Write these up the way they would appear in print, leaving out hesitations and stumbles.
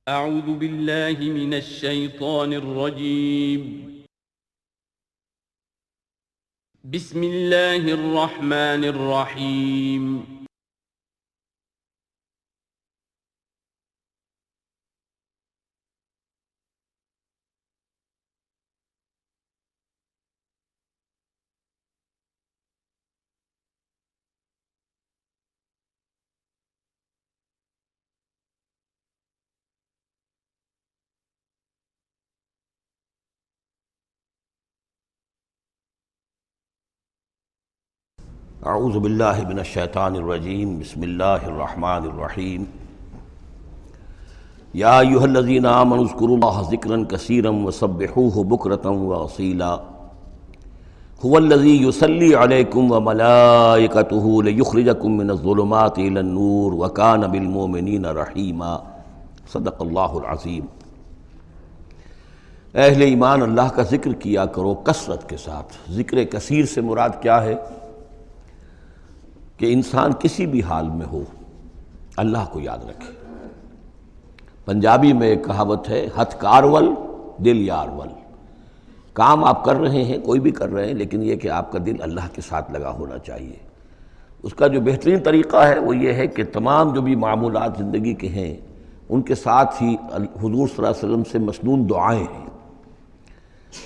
أعوذ بالله من الشيطان الرجيم. بسم الله الرحمن الرحيم. اعوذ باللہ من الشیطان الرجیم بسم اللہ الرحمن الرحیم یا ایھا الذین آمنوا اذکروا اللہ ذکرا کثیرا وسبحوہ بکرۃ واصیلا هو الذی یصلی علیکم وملائکتہ لیخرجکم من الظلمات الی النور وکان بالمؤمنین رحیما۔ صدق اللہ العظیم۔ اہل ایمان اللہ کا ذکر کیا کرو کثرت کے ساتھ۔ ذکر کثیر سے مراد کیا ہے؟ کہ انسان کسی بھی حال میں ہو اللہ کو یاد رکھے۔ پنجابی میں ایک کہاوت ہے، ہتھ کارول دل یارول۔ کام آپ کر رہے ہیں، کوئی بھی کر رہے ہیں، لیکن یہ کہ آپ کا دل اللہ کے ساتھ لگا ہونا چاہیے۔ اس کا جو بہترین طریقہ ہے وہ یہ ہے کہ تمام جو بھی معمولات زندگی کے ہیں ان کے ساتھ ہی حضور صلی اللہ علیہ وسلم سے مسنون دعائیں ہیں۔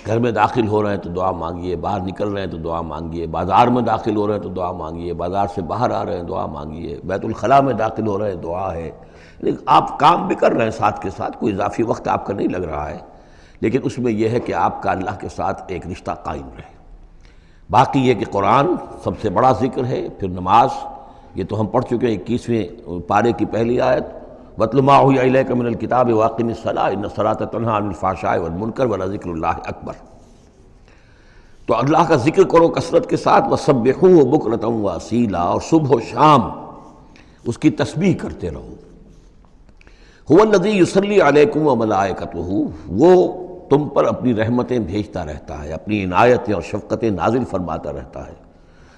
گھر میں داخل ہو رہے ہیں تو دعا مانگیے، باہر نکل رہے ہیں تو دعا مانگیے، بازار میں داخل ہو رہے ہیں تو دعا مانگیے، بازار سے باہر آ رہے ہیں دعا مانگیے، بیت الخلاء میں داخل ہو رہے ہیں دعا ہے۔ لیکن آپ کام بھی کر رہے ہیں ساتھ کے ساتھ، کوئی اضافی وقت آپ کا نہیں لگ رہا ہے، لیکن اس میں یہ ہے کہ آپ کا اللہ کے ساتھ ایک رشتہ قائم رہے۔ باقی یہ کہ قرآن سب سے بڑا ذکر ہے، پھر نماز، یہ تو ہم پڑھ چکے ہیں 21ویں پارے کی پہلی آیت، وَاتْلُ مَا أُوحِيَ إِلَيْكَ مِنَ الْكِتَابِ وَأَقِمِ الصَّلَاةَ إِنَّ الصَّلَاةَ تَنْهَىٰ عَنِ الْفَحْشَاءِ وَالْمُنكَرِ وَلَذِكْرُ اللَّهِ أَكْبَرُ۔ تو اللہ کا ذکر کرو کثرت کے ساتھ، وَسَبِّحُوهُ بُكْرَةً وَأَصِيلًا، اور صبح و شام اس کی تسبیح کرتے رہو۔ هُوَ الَّذِي يُصَلِّي عَلَيْكُمْ وَمَلَائِكَتُهُ، وہ تم پر اپنی رحمتیں بھیجتا رہتا ہے، اپنی عنایتیں اور شفقتیں نازل فرماتا رہتا ہے،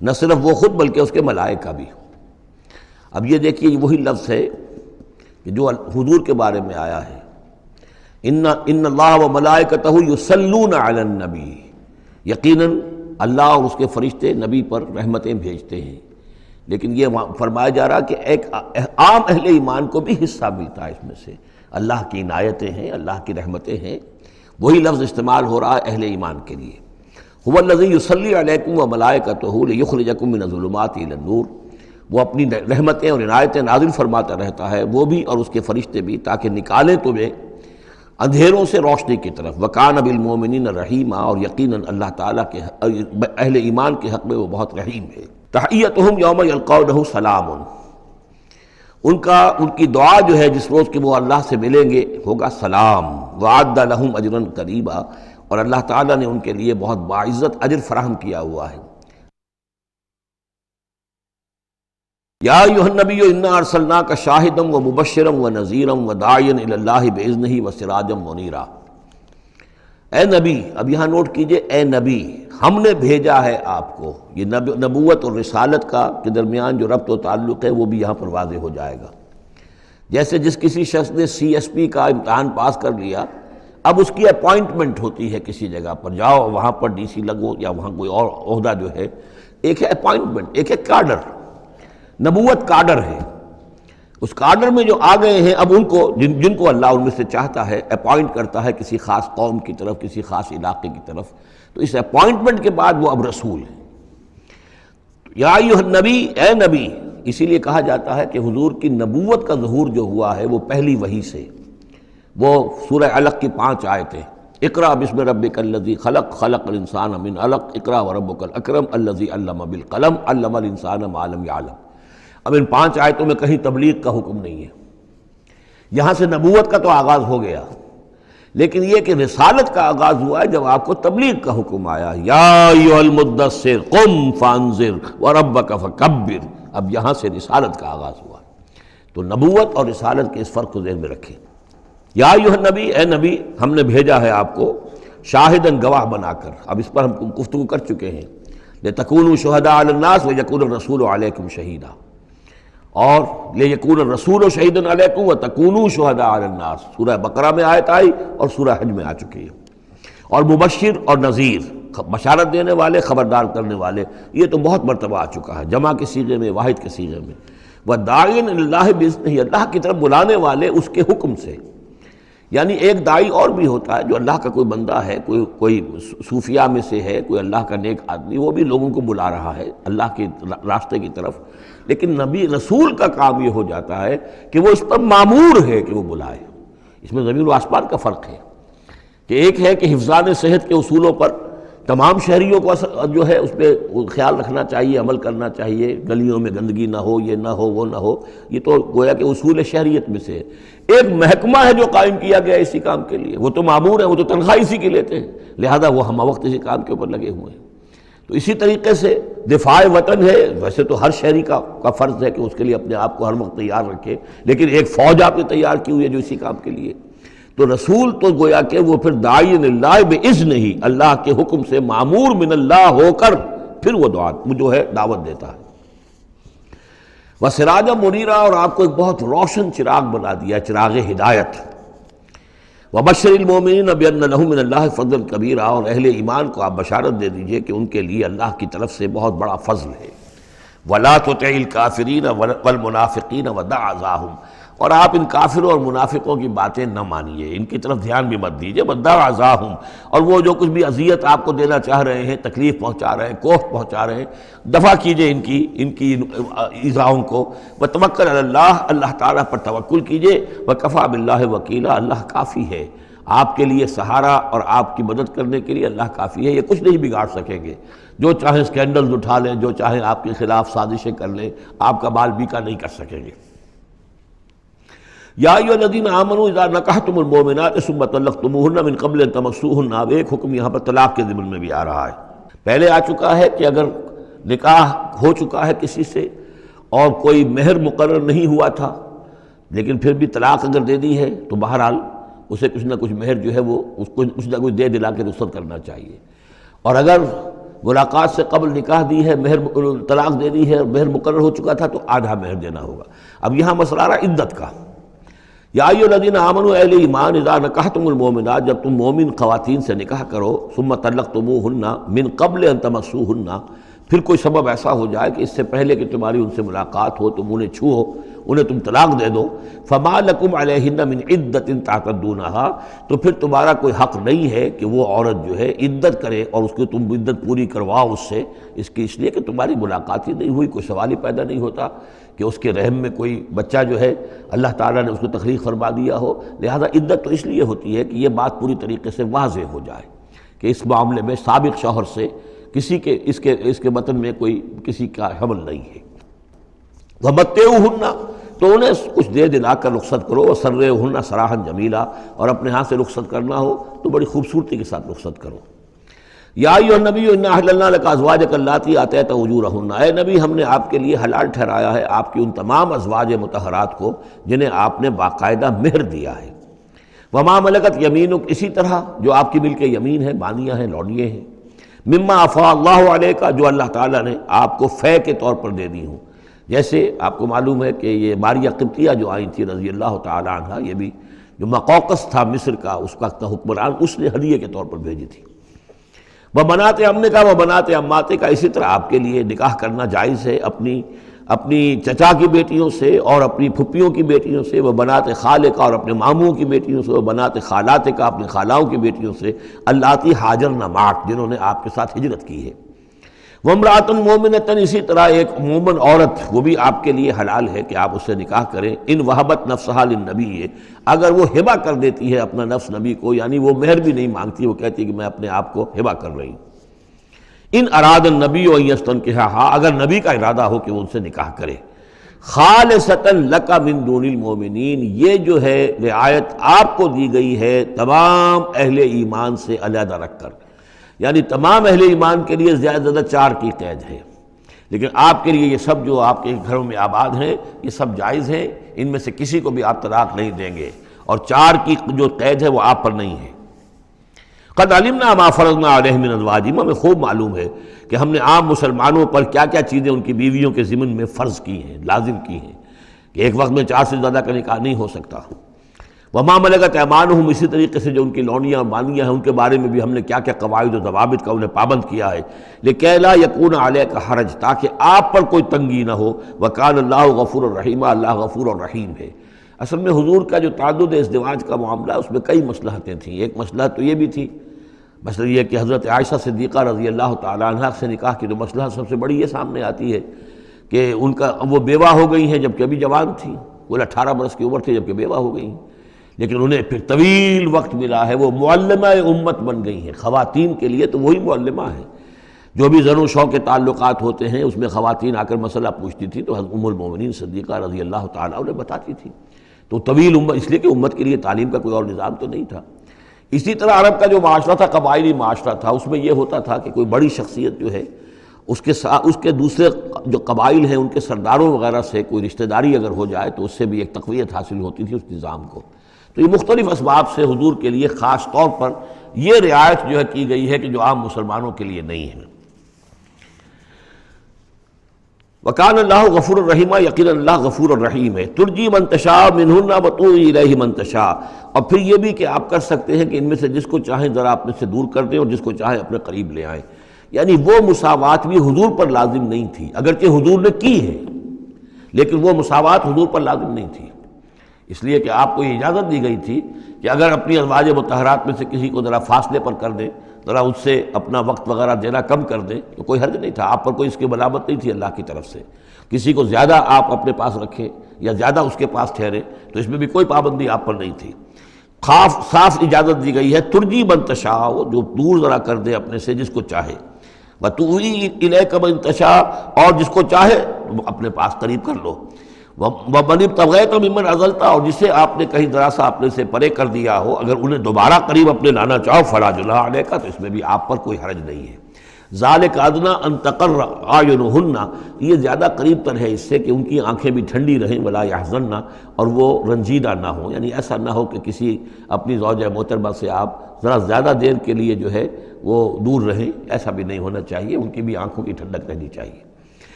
نہ صرف وہ خود بلکہ اس کے ملائکہ بھی۔ اب یہ دیکھیے وہی لفظ ہے کہ جو حضور کے بارے میں آیا ہے، ان اللہ وملائکتہ یصلون علی النبی، یقیناً اللہ اور اس کے فرشتے نبی پر رحمتیں بھیجتے ہیں۔ لیکن یہ فرمایا جا رہا کہ ایک عام اہل ایمان کو بھی حصہ ملتا ہے اس میں سے، اللہ کی عنایتیں ہیں، اللہ کی رحمتیں ہیں۔ وہی لفظ استعمال ہو رہا ہے اہل ایمان کے لیے۔ هو الذی یصلی علیکم وملائکتہ لیخرجکم من الظلمات الی النور، وہ اپنی رحمتیں اور عنایتیں نازل فرماتا رہتا ہے، وہ بھی اور اس کے فرشتے بھی، تاکہ نکالیں تمہیں اندھیروں سے روشنی کی طرف۔ وَكَانَ بِالْمُؤْمِنِينَ رَحِيمًا، اور یقیناً اللہ تعالیٰ کے اہل ایمان کے حق میں وہ بہت رحیم ہے۔ تحیتہم یوم یلقونہ سلام، ان کی دعا جو ہے جس روز کہ وہ اللہ سے ملیں گے ہوگا سلام۔ وَأَعَدَّ لَهُمْ أَجْرًا قَرِيبًا، اور اللہ تعالیٰ نے ان کے لیے بہت باعزت اجر فراہم کیا ہوا ہے۔ یا ایھا النبی انا ارسلناک شاہدا ومبشرا ونذیرا وداعیا الی اللہ باذنہ وسراجا منیرا۔ اے نبی، اب یہاں نوٹ کیجئے، اے نبی، ہم نے بھیجا ہے آپ کو۔ یہ نبوت اور رسالت کا کے درمیان جو ربط و تعلق ہے وہ بھی یہاں پر واضح ہو جائے گا۔ جیسے جس کسی شخص نے CSP کا امتحان پاس کر لیا، اب اس کی اپوائنٹمنٹ ہوتی ہے کسی جگہ پر، جاؤ وہاں پر DC لگو یا وہاں کوئی اور عہدہ جو ہے، ایک ہے اپوائنٹمنٹ، ایک ہے کارڈر۔ نبوت کارڈر ہے، اس کارڈر میں جو آ گئے ہیں اب ان کو جن کو اللہ ان میں سے چاہتا ہے اپوائنٹ کرتا ہے کسی خاص قوم کی طرف، کسی خاص علاقے کی طرف، تو اس اپوائنٹمنٹ کے بعد وہ اب رسول ہے۔ یا ایھا النبی، اے نبی، اسی لیے کہا جاتا ہے کہ حضور کی نبوت کا ظہور جو ہوا ہے وہ پہلی وحی سے۔ وہ سورہ علق کی 5 آیتیں، اقرأ بسم ربک الذی خلق، خلق الانسان من علق، اقرأ وربک الاکرم الذی علم بالقلم، علم الانسان ما لم یعلم۔ اب ان 5 آیتوں میں کہیں تبلیغ کا حکم نہیں ہے، یہاں سے نبوت کا تو آغاز ہو گیا، لیکن یہ کہ رسالت کا آغاز ہوا ہے جب آپ کو تبلیغ کا حکم آیا، یا ایھا المدثر قم فانذر وربک فکبر۔ اب یہاں سے رسالت کا آغاز ہوا، تو نبوت اور رسالت کے اس فرق کو ذہن میں رکھیں۔ یا ایھا النبی، اے نبی، ہم نے بھیجا ہے آپ کو شاہداً گواہ بنا کر۔ اب اس پر ہم گفتگو کر چکے ہیں، لتکونوا شہداء علی الناس ویکون الرسول علیکم شہیدا۔ اور لیکون الرسول شہیدا علیکم وتکونوا شہداء علی الناس، سورہ بقرہ میں آیت آئی اور سورہ حج میں آ چکی ہے۔ اور مبشر اور نذیر، بشارت دینے والے، خبردار کرنے والے، یہ تو بہت مرتبہ آ چکا ہے، جمع کے صیغے میں، واحد کے صیغے میں۔ وَدَاعِيًا إِلَى اللَّهِ بِإِذْنِهِ، اللہ کی طرف بلانے والے اس کے حکم سے۔ یعنی ایک داعی اور بھی ہوتا ہے جو اللہ کا کوئی بندہ ہے، کوئی صوفیاء میں سے ہے، کوئی اللہ کا نیک آدمی، وہ بھی لوگوں کو بلا رہا ہے اللہ کے راستے کی طرف، لیکن نبی رسول کا کام یہ ہو جاتا ہے کہ وہ اس پر مامور ہے کہ وہ بلائے۔ اس میں زمین و آسمان کا فرق ہے کہ ایک ہے کہ حفظان صحت کے اصولوں پر تمام شہریوں کو جو ہے اس پہ خیال رکھنا چاہیے، عمل کرنا چاہیے، گلیوں میں گندگی نہ ہو، یہ نہ ہو، وہ نہ ہو، یہ تو گویا کہ اصول شہریت میں سے ہے۔ ایک محکمہ ہے جو قائم کیا گیا اسی کام کے لیے، وہ تو مامور ہیں، وہ تو تنخواہ اسی کی لیتے ہیں، لہذا وہ ہمہ وقت اسی کام کے اوپر لگے ہوئے ہیں۔ تو اسی طریقے سے دفاع وطن ہے، ویسے تو ہر شہری کا فرض ہے کہ اس کے لیے اپنے آپ کو ہر وقت تیار رکھے، لیکن ایک فوج آپ نے تیار کی ہوئی ہے جو اسی کام کے لیے۔ تو رسول تو گویا کہ وہ پھر داعی اللہ بِإِذْنِهِ، اللہ کے حکم سے مامور من اللہ ہو کر پھر وہ جو ہے دعوت دیتا ہے۔ وَسِرَاجًا مُنِيرًا، اور آپ کو ایک بہت روشن چراغ بنا دیا، چراغ ہدایت۔ وَبَشِّرِ الْمُؤْمِنِينَ بِأَنَّ لَهُم مِّنَ اللَّهِ فَضْلًا كَبِيرًا، اور اہل ایمان کو آپ بشارت دے دیجئے کہ ان کے لیے اللہ کی طرف سے بہت بڑا فضل ہے۔ وَلَا تُطِعِ الْكَافِرِينَ وَالْمُنَافِقِينَ وَدَعْ أَذَاهُمْ، اور آپ ان کافروں اور منافقوں کی باتیں نہ مانیے، ان کی طرف دھیان بھی مت دیجیے۔ وَدَعْ أَذَاهُمْ، اور وہ جو کچھ بھی اذیت آپ کو دینا چاہ رہے ہیں، تکلیف پہنچا رہے ہیں، کوفت پہنچا رہے ہیں، دفع کیجیے ان کی ایذاؤں کو۔ وَتَوَکَّلْ عَلَى اللَّهِ، اللہ تعالیٰ پر توکل کیجیے۔ وَكَفَىٰ بِاللَّهِ وَكِيلًا، اللہ کافی ہے آپ کے لیے سہارا اور آپ کی مدد کرنے کے لیے اللہ کافی ہے، یہ کچھ نہیں بگاڑ سکیں گے۔ جو چاہیں اسکینڈلز اٹھا لیں، جو چاہیں آپ کے خلاف سازشیں کر لیں، آپ کا بال بیکا نہیں کر سکیں گے۔ یا ایھا الذین آمنوا اذا نکحتم المؤمنات ثم طلقتموہن من قبل ان تمسوہن، اب ایک حکم یہاں پر طلاق کے ضمن میں بھی آ رہا ہے۔ پہلے آ چکا ہے کہ اگر نکاح ہو چکا ہے کسی سے اور کوئی مہر مقرر نہیں ہوا تھا لیکن پھر بھی طلاق اگر دے دی ہے تو بہرحال اسے کچھ نہ کچھ مہر جو ہے وہ اس کو کچھ نہ کچھ دے دلا کے رخصت کرنا چاہیے، اور اگر ملاقات سے قبل نکاح دی ہے، طلاق دے دی ہے اور مہر مقرر ہو چکا تھا تو آدھا مہر دینا ہوگا۔ اب یہاں مسئلہ آ رہا ہے عدت کا۔ یا ایھا الذین آمنوا، اہل ایمان، اذا نکحتم المؤمنات، جب تم مومن خواتین سے نکاح کرو، ثم طلقتموہن من قبل ان تمسوہن، پھر کوئی سبب ایسا ہو جائے کہ اس سے پہلے کہ تمہاری ان سے ملاقات ہو، تم انہیں چھو، انہیں تم طلاق دے دو، فما لکم علیہن من عدۃ تعتدونہا، تو پھر تمہارا کوئی حق نہیں ہے کہ وہ عورت جو ہے عدت کرے اور اس کو تم عدت پوری کرواؤ اس سے، اس لیے کہ تمہاری ملاقات ہی نہیں ہوئی، کوئی سوال ہی پیدا نہیں ہوتا کہ اس کے رحم میں کوئی بچہ جو ہے اللہ تعالیٰ نے اس کو تخلیق فرما دیا ہو۔ لہذا عدت تو اس لیے ہوتی ہے کہ یہ بات پوری طریقے سے واضح ہو جائے کہ اس معاملے میں سابق شوہر سے کسی کے اس کے بطن میں کوئی کسی کا حمل نہیں ہے۔ وَمَتِّعُوهُنَّ، تو انہیں کچھ دے دلا کر رخصت کرو، وَسَرِّحُوهُنَّ سَرَاحًا جَمِيلًا، اور اپنے ہاں سے رخصت کرنا ہو تو بڑی خوبصورتی کے ساتھ رخصت کرو۔ یا ایھا النبی انا احللنا لک ازواجک اللاتی آتیت اجورہن، اے نبی ہم نے آپ کے لیے حلال ٹھہرایا ہے آپ کی ان تمام ازواج مطہرات کو جنہیں آپ نے باقاعدہ مہر دیا ہے۔ وما ملکت یمینک، اسی طرح جو آپ کی ملک یمین ہے، بانیاں ہیں، لونیاں ہیں، مما افاء اللہ علیک، جو اللہ تعالیٰ نے آپ کو فے کے طور پر دے دی ہوں۔ جیسے آپ کو معلوم ہے کہ یہ ماریہ قبطیہ جو آئی تھی رضی اللہ تعالیٰ عنہ، یہ بھی جو مقوقس تھا مصر کا اس وقت کا حکمران، اس نے ہدیے کے طور پر بھیجی تھی۔ وہ بنات امنے کا، وہ بنات اماتے کا، اسی طرح آپ کے لیے نکاح کرنا جائز ہے اپنی چچا کی بیٹیوں سے اور اپنی پھپھیوں کی بیٹیوں سے، وہ بنات خالے کا، اور اپنے ماموں کی بیٹیوں سے، وہ بنات خالات کا، اپنے خالاؤں کی بیٹیوں سے، اللاتی ہاجرن معک، جنہوں نے آپ کے ساتھ ہجرت کی ہے۔ وامرأۃ مومنۃ، اسی طرح ایک مومن عورت وہ بھی آپ کے لیے حلال ہے کہ آپ اس سے نکاح کریں، ان وہبت نفسہا للنبی، اگر وہ ہبہ کر دیتی ہے اپنا نفس نبی کو، یعنی وہ مہر بھی نہیں مانگتی، وہ کہتی ہے کہ میں اپنے آپ کو ہبہ کر رہی ہوں۔ ان اراد النبی ان یستنکحہا، اگر نبی کا ارادہ ہو کہ وہ ان سے نکاح کرے، خالصۃ لک من دون المؤمنین، یہ جو ہے رعایت آپ کو دی گئی ہے تمام اہل ایمان سے علیحدہ رکھ کر، یعنی تمام اہل ایمان کے لیے زیادہ سے زیادہ 4 کی قید ہے، لیکن آپ کے لیے یہ سب جو آپ کے گھروں میں آباد ہیں یہ سب جائز ہیں، ان میں سے کسی کو بھی آپ طلاق نہیں دیں گے، اور 4 کی جو قید ہے وہ آپ پر نہیں ہے۔ قد علمنا ما فرضنا علیہم من ازواجہم، ہمیں خوب معلوم ہے کہ ہم نے عام مسلمانوں پر کیا کیا چیزیں ان کی بیویوں کے ضمن میں فرض کی ہیں، لازم کی ہیں، کہ ایک وقت میں 4 سے زیادہ کا نکاح نہیں ہو سکتا۔ وما ملکت ایمانہم، اسی طریقے سے جو ان کی لونیاں اور مانیاں ہیں ان کے بارے میں بھی ہم نے کیا کیا قواعد و ضوابط کا انہیں پابند کیا ہے، لکہ لا یکون علیک حرج، تاکہ آپ پر کوئی تنگی نہ ہو، وکان اللہ غفور الرحیم، اللہ غفور الرحیم ہے۔ اصل میں حضور کا جو تعدد ازدواج کا معاملہ اس میں کئی مصلحتیں تھیں۔ ایک مصلحت تو یہ بھی تھی، مثلا یہ کہ حضرت عائشہ صدیقہ رضی اللہ تعالیٰ عنہ سے نکاح کی جو مسئلہ سب سے بڑی یہ سامنے آتی ہے کہ ان کا وہ بیوہ ہو گئی ہیں جبکہ ابھی جوان تھی، وہ 18 برس کی عمر تھی جبکہ بیوہ ہو گئی ہیں، لیکن انہیں پھر طویل وقت ملا ہے، وہ معلمہ امت بن گئی ہیں۔ خواتین کے لیے تو وہی معلمہ ہے، جو بھی زن و شو کے تعلقات ہوتے ہیں اس میں خواتین آ کر مسئلہ پوچھتی تھی تو ام المومنین صدیقہ رضی اللہ تعالیٰ انہیں بتاتی تھی۔ تو طویل امت، اس لیے کہ امت کے لیے تعلیم کا کوئی اور نظام تو نہیں تھا۔ اسی طرح عرب کا جو معاشرہ تھا قبائلی معاشرہ تھا، اس میں یہ ہوتا تھا کہ کوئی بڑی شخصیت جو ہے اس کے دوسرے جو قبائل ہیں ان کے سرداروں وغیرہ سے کوئی رشتہ داری اگر ہو جائے تو اس سے بھی ایک تقویت حاصل ہوتی تھی اس نظام کو۔ تو یہ مختلف اسباب سے حضور کے لیے خاص طور پر یہ رعایت جو ہے کی گئی ہے کہ جو عام مسلمانوں کے لیے نہیں ہے۔ وَكَانَ اللَّهُ غَفُورًا رَحِيمًا، یقینا اللہ غفور الرحیم ہے۔ ترجی من تشاء منہن وتؤوی الیہ من تشاء، اور پھر یہ بھی کہ آپ کر سکتے ہیں کہ ان میں سے جس کو چاہیں ذرا اپنے سے دور کر دیں اور جس کو چاہیں اپنے قریب لے آئیں۔ یعنی وہ مساوات بھی حضور پر لازم نہیں تھی، اگرچہ حضور نے کی ہے لیکن وہ مساوات حضور پر لازم نہیں تھی، اس لیے کہ آپ کو یہ اجازت دی گئی تھی کہ اگر اپنی ازواج مطہرات میں سے کسی کو ذرا فاصلے پر کر دیں، ذرا اس سے اپنا وقت وغیرہ دینا کم کر دیں تو کوئی حرج نہیں تھا، آپ پر کوئی اس کی ملامت نہیں تھی اللہ کی طرف سے۔ کسی کو زیادہ آپ اپنے پاس رکھیں یا زیادہ اس کے پاس ٹھہرے تو اس میں بھی کوئی پابندی آپ پر نہیں تھی۔ صاف اجازت دی گئی ہے، ترجی من تشاء، جو دور ذرا کر دے اپنے سے جس کو چاہے، وتؤوی الیک من تشاء، اور جس کو چاہے اپنے پاس قریب کر لو، ومن ابتغیت ممن عزلت، اور جسے آپ نے کہیں ذرا سا اپنے سے پرے کر دیا ہو اگر انہیں دوبارہ قریب اپنے لانا چاہو فلا جناح علیک، تو اس میں بھی آپ پر کوئی حرج نہیں ہے۔ ذالک ادنیٰ ان تقر اعینہن، یہ زیادہ قریب تر ہے اس سے کہ ان کی آنکھیں بھی ٹھنڈی رہیں، ولا یحزن، اور وہ رنجیدہ نہ ہوں، یعنی ایسا نہ ہو کہ کسی اپنی زوجہ محترمہ سے آپ ذرا زیادہ دیر کے لیے جو ہے وہ دور رہیں، ایسا بھی نہیں ہونا چاہیے، ان کی بھی آنکھوں کی ٹھنڈک رہنی چاہیے۔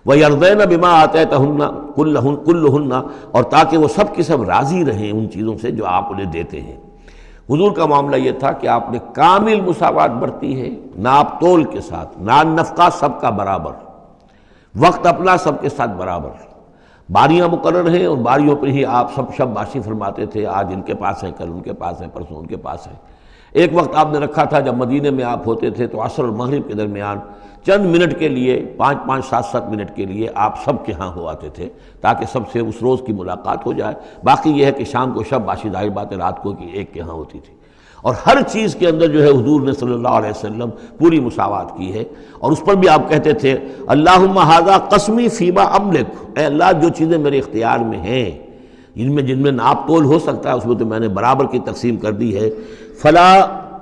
وَيَرْضَيْنَ بِمَا آتَيْتَهُنَّ كُلَّهُنَّ، اور تاکہ وہ سب کی سب راضی رہیں ان چیزوں سے جو آپ انہیں دیتے ہیں۔ حضور کا معاملہ یہ تھا کہ آپ نے کامل مساوات برتی ہے، ناپ تول کے ساتھ، نان نفقہ سب کا برابر، وقت اپنا سب کے ساتھ برابر، باریاں مقرر ہیں اور باریوں پر ہی آپ سب شب باشی فرماتے تھے، آج ان کے پاس ہے، کل ان کے پاس ہے، پرسوں ان کے پاس ہے۔ ایک وقت آپ نے رکھا تھا جب مدینے میں آپ ہوتے تھے تو عصر اور مغرب کے درمیان چند منٹ کے لیے، 5-5 7-7 منٹ کے لیے آپ سب کے ہاں ہو آتے تھے تاکہ سب سے اس روز کی ملاقات ہو جائے۔ باقی یہ ہے کہ شام کو شب باشی، ظاہر بات ہے رات کو کہ ایک کے ہاں ہوتی تھی، اور ہر چیز کے اندر جو ہے حضور نے صلی اللہ علیہ وسلم پوری مساوات کی ہے، اور اس پر بھی آپ کہتے تھے اللہم ھذا قسمی فیما املک، اے اللہ جو چیزیں میرے اختیار میں ہیں، جن میں ناپ تول ہو سکتا ہے اس میں تو میں نے برابر کی تقسیم کر دی ہے، فلا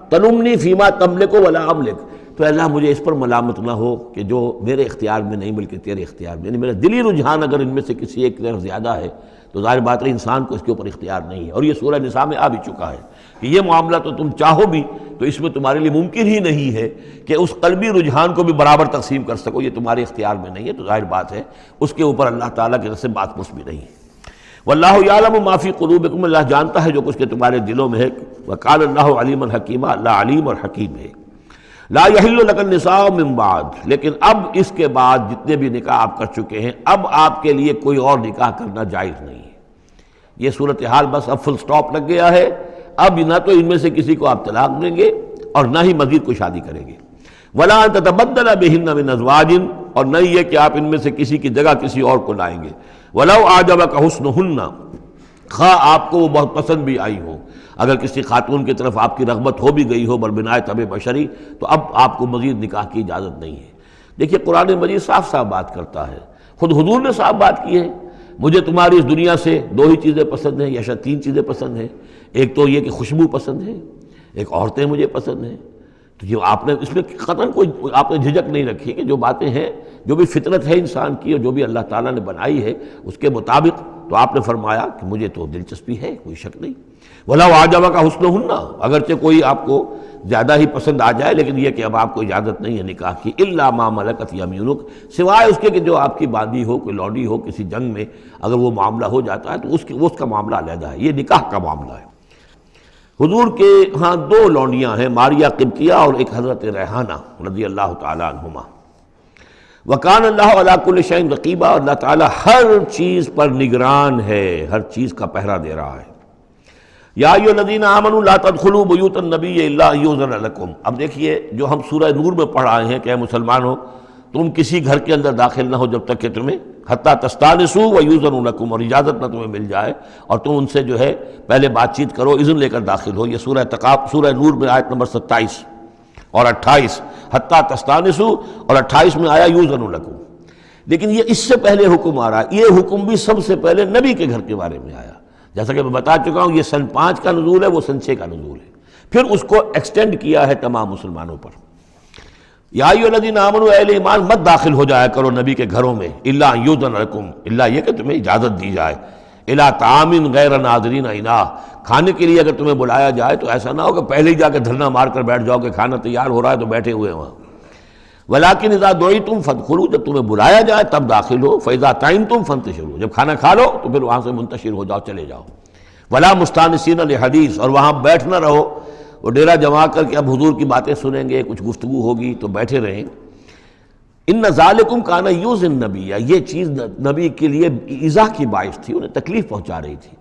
تلمنی فیما تملک ولا املک، تو اللہ مجھے اس پر ملامت نہ ہو کہ جو میرے اختیار میں نہیں بلکہ تیرے اختیار میں، یعنی میرا دلی رجحان اگر ان میں سے کسی ایک طرف زیادہ ہے تو ظاہر بات ہے انسان کو اس کے اوپر اختیار نہیں ہے، اور یہ سورہ نساء میں آ بھی چکا ہے کہ یہ معاملہ تو تم چاہو بھی تو اس میں تمہارے لیے ممکن ہی نہیں ہے کہ اس قلبی رجحان کو بھی برابر تقسیم کر سکو، یہ تمہارے اختیار میں نہیں ہے، تو ظاہر بات ہے اس کے اوپر اللہ تعالیٰ کی طرف سے بات پوچھ بھی نہیں ہے۔ واللہ یعلم ما فی قلوبکم، اللہ جانتا ہے جو کچھ کہ تمہارے دلوں میں ہے، وقال اللہ علیما حکیما، اللہ علیم اور حکیم ہے۔ لا یحل لک النساء من بعد، لیکن اب اس کے بعد جتنے بھی نکاح آپ کر چکے ہیں اب آپ کے لیے کوئی اور نکاح کرنا جائز نہیں ہے۔ یہ صورتحال بس اب فل سٹاپ لگ گیا ہے، اب نہ تو ان میں سے کسی کو آپ طلاق دیں گے اور نہ ہی مزید کوئی شادی کریں گے۔ ولا ان تتبدل بہن من ازواج، اور نہ یہ کہ آپ ان میں سے کسی کی جگہ کسی اور کو لائیں گے۔ ولو اعجبک حسنہن، خواہ آپ کو وہ بہت پسند بھی آئی ہو، اگر کسی خاتون کی طرف آپ کی رغبت ہو بھی گئی ہو بربنائے طبع بشری، تو اب آپ کو مزید نکاح کی اجازت نہیں ہے۔ دیکھیے قرآن مجید صاف صاف بات کرتا ہے، خود حضور نے صاف بات کی ہے، مجھے تمہاری اس دنیا سے 2 ہی چیزیں پسند ہیں یا شاید 3 چیزیں پسند ہیں، ایک تو یہ کہ خوشبو پسند ہے، ایک عورتیں مجھے پسند ہیں، تو یہ آپ نے اس میں قطعاً کوئی آپ نے جھجک نہیں رکھی کہ جو باتیں ہیں، جو بھی فطرت ہے انسان کی اور جو بھی اللہ تعالیٰ نے بنائی ہے اس کے مطابق، تو آپ نے فرمایا کہ مجھے تو دلچسپی ہے، کوئی شک نہیں۔ وَلَوْ أَعْجَبَكَ حُسْنُهُنَّ، اگرچہ کوئی آپ کو زیادہ ہی پسند آ جائے، لیکن یہ کہ اب آپ کو اجازت نہیں ہے نکاح کی، إِلَّا مَا مَلَكَتْ يَمِينُكَ، سوائے اس کے کہ جو آپ کی باندھی ہو، کوئی لونڈی ہو، کسی جنگ میں اگر وہ معاملہ ہو جاتا ہے تو اس کا معاملہ علیحدہ ہے، یہ نکاح کا معاملہ ہے۔ حضور کے ہاں دو لونڈیاں ہیں، ماریہ قبطیہ اور ایک حضرت ریحانہ رضی اللہ تعالیٰ عنہما۔ وَكَانَ اللَّهُ عَلَىٰ كُلِّ شَيْءٍ رَقِيبًا، اللہ تعالیٰ ہر چیز پر نگران ہے، ہر چیز کا پہرا دے رہا ہے۔ یا ایھا الذین آمنوا لا تدخلوا بیوت النبی الا ان یؤذن لکم، اب دیکھیے جو ہم سورہ نور میں پڑھ آئے ہیں کہ اے مسلمانوں تم کسی گھر کے اندر داخل نہ ہو جب تک کہ تمہیں حتیٰ تستانسوا ویؤذن لکم، اور اجازت نہ تمہیں مل جائے اور تم ان سے جو ہے پہلے بات چیت کرو، اذن لے کر داخل ہو۔ یہ سورہ نور میں آیت نمبر 27 اور 28، حتیٰ تستانسوا، اور 28 میں آیا یؤذن لکم۔ لیکن یہ اس سے پہلے حکم آ رہا ہے، یہ حکم بھی سب سے پہلے نبی کے گھر کے بارے میں آیا، جیسا کہ میں بتا چکا ہوں، یہ سن 5 کا نزول ہے، وہ سن 6 کا نزول ہے، پھر اس کو ایکسٹینڈ کیا ہے تمام مسلمانوں پر۔ یا ایھا الذین آمنوا، اہل ایمان مت داخل ہو جایا کرو نبی کے گھروں میں، الا ان یؤذن لکم، الا یہ کہ تمہیں اجازت دی جائے، الی طعام غیر ناظرین اناہ، کھانے کے لیے اگر تمہیں بلایا جائے تو ایسا نہ ہو کہ پہلے ہی جا کے دھرنا مار کر بیٹھ جاؤ کہ کھانا تیار ہو رہا ہے تو بیٹھے ہوئے ہیں وہاں۔ ولیکن اذا دعیتم فادخلوا، جب تمہیں بلایا جائے تب داخل ہو، فاذا طعمتم فانتشروا، جب کھانا کھا لو تو پھر وہاں سے منتشر ہو جاؤ، چلے جاؤ۔ ولا مستانسین لحدیث، اور وہاں بیٹھ نہ رہو وہ ڈیرا جما کر کے اب حضور کی باتیں سنیں گے، کچھ گفتگو ہوگی تو بیٹھے رہیں۔ ان ذالکم کان یؤذی النبی، یہ چیز نبی کے لیے ایذا کی باعث تھی، انہیں تکلیف پہنچا رہی تھی۔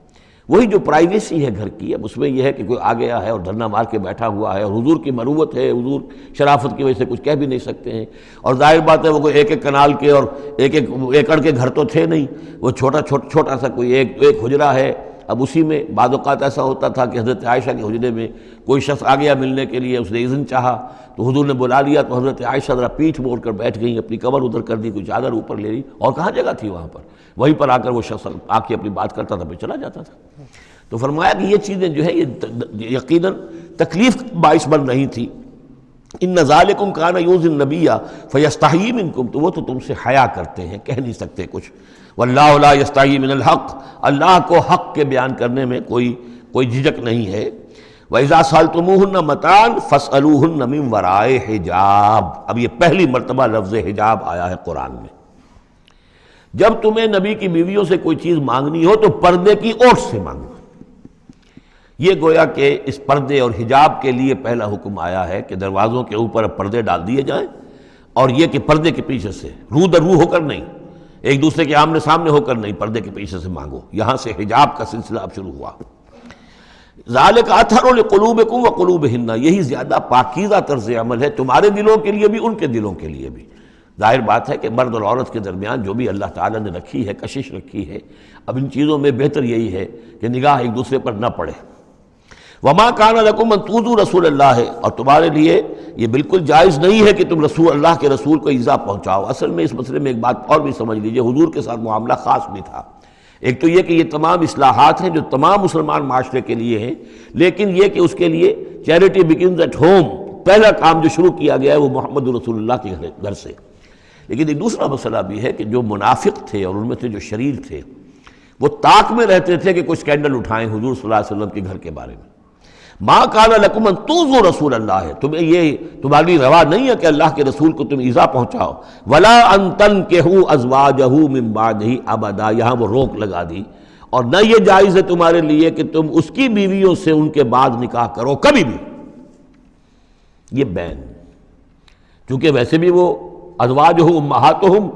وہی جو پرائیویسی ہے گھر کی، اب اس میں یہ ہے کہ کوئی آ گیا ہے اور دھرنا مار کے بیٹھا ہوا ہے، اور حضور کی مروت ہے، حضور شرافت کی وجہ سے کچھ کہہ بھی نہیں سکتے ہیں، اور ظاہر بات ہے وہ کوئی ایک ایک کنال کے اور ایک ایک ایکڑ کے گھر تو تھے نہیں، وہ چھوٹا سا کوئی ایک حجرہ ہے۔ اب اسی میں بعض اوقات ایسا ہوتا تھا کہ حضرت عائشہ کے حجرے میں کوئی شخص آ گیا ملنے کے لیے، اس نے اذن چاہا تو حضور نے بلا لیا، تو حضرت عائشہ ذرا پیٹھ موڑ کر بیٹھ گئیں، اپنی کمر ادھر کر دی، کوئی چادر اوپر لے لی، اور کہاں جگہ تھی وہاں پر، وہیں پر آ کر وہ شخص آ کے اپنی بات کرتا تھا، پھر چلا جاتا تھا۔ تو فرمایا کہ یہ چیزیں جو ہے یہ یقیناً تکلیف باعث بن رہی تھی۔ ان ذالکم کان یؤذی النبی فیستحیی منکم، تو وہ تو تم سے حیا کرتے ہیں، کہہ نہیں سکتے کچھ۔ واللہ لا یستحیی من الحق، اللہ کو حق کے بیان کرنے میں کوئی جھجک نہیں ہے۔ وَإِذَا سَأَلْتُمُوهُنَّ مَتَاعًا فَاسْأَلُوهُنَّ مِن وَرَاءِ حجاب، اب یہ پہلی مرتبہ لفظ حجاب آیا ہے قرآن میں۔ جب تمہیں نبی کی بیویوں سے کوئی چیز مانگنی ہو تو پردے کی اوٹ سے مانگو۔ یہ گویا کہ اس پردے اور حجاب کے لیے پہلا حکم آیا ہے کہ دروازوں کے اوپر پردے ڈال دیے جائیں، اور یہ کہ پردے کے پیچھے سے رو در رو ہو کر نہیں، ایک دوسرے کے آمنے سامنے ہو کر نہیں، پردے کے پیچھے سے مانگو۔ یہاں سے حجاب کا سلسلہ اب شروع ہوا۔ ذالک اطہر لقلوبکم وقلوبہن، یہی زیادہ پاکیزہ طرز عمل ہے تمہارے دلوں کے لیے بھی، ان کے دلوں کے لیے بھی۔ ظاہر بات ہے کہ مرد اور عورت کے درمیان جو بھی اللہ تعالیٰ نے رکھی ہے، کشش رکھی ہے، اب ان چیزوں میں بہتر یہی ہے کہ نگاہ ایک دوسرے پر نہ پڑے۔ وما کان لکم ان تؤذوا رسول اللہ، اور تمہارے لیے یہ بالکل جائز نہیں ہے کہ تم اللہ کے رسول کو ایذا پہنچاؤ۔ اصل میں اس مسئلے میں ایک بات اور بھی سمجھ لیجئے، حضور کے ساتھ معاملہ خاص بھی تھا۔ ایک تو یہ کہ یہ تمام اصلاحات ہیں جو تمام مسلمان معاشرے کے لیے ہیں، لیکن یہ کہ اس کے لیے چیریٹی بگنز ایٹ ہوم، پہلا کام جو شروع کیا گیا ہے وہ محمد رسول اللہ کے گھر سے۔ لیکن ایک دوسرا مسئلہ بھی ہے کہ جو منافق تھے اور ان میں سے جو شریر تھے، وہ طاق میں رہتے تھے کہ کوئی سکینڈل اٹھائیں حضور صلی اللہ علیہ وسلم کے گھر کے بارے میں۔ ما کان لکم ان تؤذوا رسول اللہ، تمہیں یہ تمہاری روا نہیں ہے کہ اللہ کے رسول کو تم ایذا پہنچاؤ۔ ولا ان تنکحوا ازواجہ من بعدہ ابدا، یہاں وہ روک لگا دی، اور نہ یہ جائز ہے تمہارے لیے کہ تم اس کی بیویوں سے ان کے بعد نکاح کرو کبھی بھی۔ یہ بین، چونکہ ویسے بھی وہ ازواجہ امہاتہم،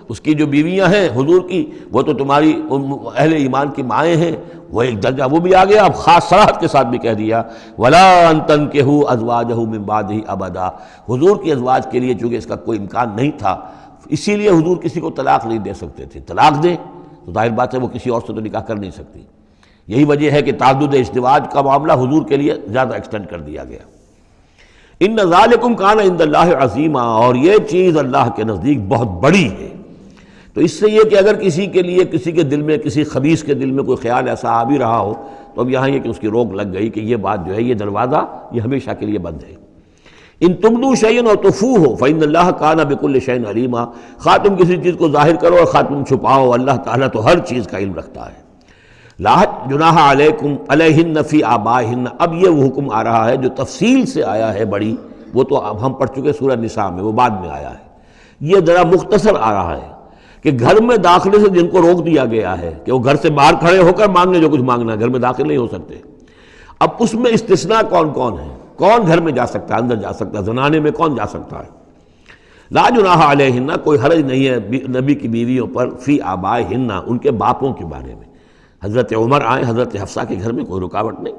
اس کی جو بیویاں ہیں حضور کی، وہ تو تمہاری اہل ایمان کی مائیں ہیں، وہ ایک درجہ وہ بھی آ گیا۔ اب خاص صراحت کے ساتھ بھی کہہ دیا ولا ان تنکحوا ازواجہ من بعدہ ابدا، حضور کی ازواج کے لیے چونکہ اس کا کوئی امکان نہیں تھا، اسی لیے حضور کسی کو طلاق نہیں دے سکتے تھے۔ طلاق دیں تو ظاہر بات ہے وہ کسی اور سے تو نکاح کر نہیں سکتی۔ یہی وجہ ہے کہ تعدد ازدواج کا معاملہ حضور کے لیے زیادہ ایکسٹینڈ کر دیا گیا۔ ان ذالکم کان عند اللہ عظیما، اور یہ چیز اللہ کے نزدیک بہت بڑی ہے۔ تو اس سے یہ کہ اگر کسی کے لیے کسی کے دل میں، کسی خبیث کے دل میں کوئی خیال ایسا آ بھی رہا ہو تو اب یہاں یہ کہ اس کی روک لگ گئی کہ یہ بات جو ہے، یہ دروازہ یہ ہمیشہ کے لیے بند ہے۔ ان تبدو شیئا اور تخفوہ فإن اللہ کان بکل شیء علیما، خواہ تم کسی چیز کو ظاہر کرو اور خواہ تم چھپاؤ، اللہ تعالیٰ تو ہر چیز کا علم رکھتا ہے۔ لا جناح علیکم علیہن فی آبائہن، اب یہ وہ حکم آ رہا ہے جو تفصیل سے آیا ہے بڑی، وہ تو اب ہم پڑھ چکے سورہ نساء میں، وہ بعد میں آیا ہے، یہ ذرا مختصر آ رہا ہے کہ گھر میں داخلے سے جن کو روک دیا گیا ہے کہ وہ گھر سے باہر کھڑے ہو کر مانگنے جو کچھ مانگنا ہے، گھر میں داخل نہیں ہو سکتے، اب اس میں استثناء کون کون ہے، کون گھر میں جا سکتا ہے، اندر جا سکتا ہے، زنانے میں کون جا سکتا ہے؟ لا جناح علیہن، کوئی حرج نہیں ہے نبی کی بیویوں پر، فی آبائہن، ان کے باپوں کے بارے میں۔ حضرت عمر آئیں حضرت حفصہ کے گھر میں کوئی رکاوٹ نہیں،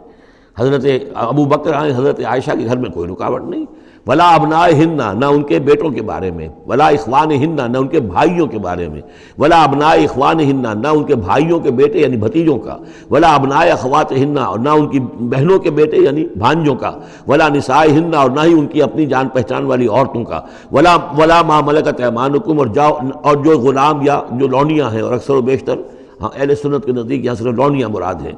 حضرت ابو بکر آئیں حضرت عائشہ کے گھر میں کوئی رکاوٹ نہیں، ولا ابنائہن، نہ ان کے بیٹوں کے بارے میں، ولا اخوانہن، نہ ان کے بھائیوں کے بارے میں، ولا ابناء اخوانہن، نہ ان کے بھائیوں کے بیٹے یعنی بھتیجوں کا، ولا ابناء اخواتہن، اور نہ ان کی بہنوں کے بیٹے یعنی بھانجوں کا، ولا نسائہن، اور نہ ہی ان کی اپنی جان پہچان والی عورتوں کا، ولا ما ملکت ایمانکم، اور جو غلام یا جو لونیاں ہیں، اور اکثر و بیشتر اہل سنت کے نزدیک یہاں صرف لونیاں مراد ہیں،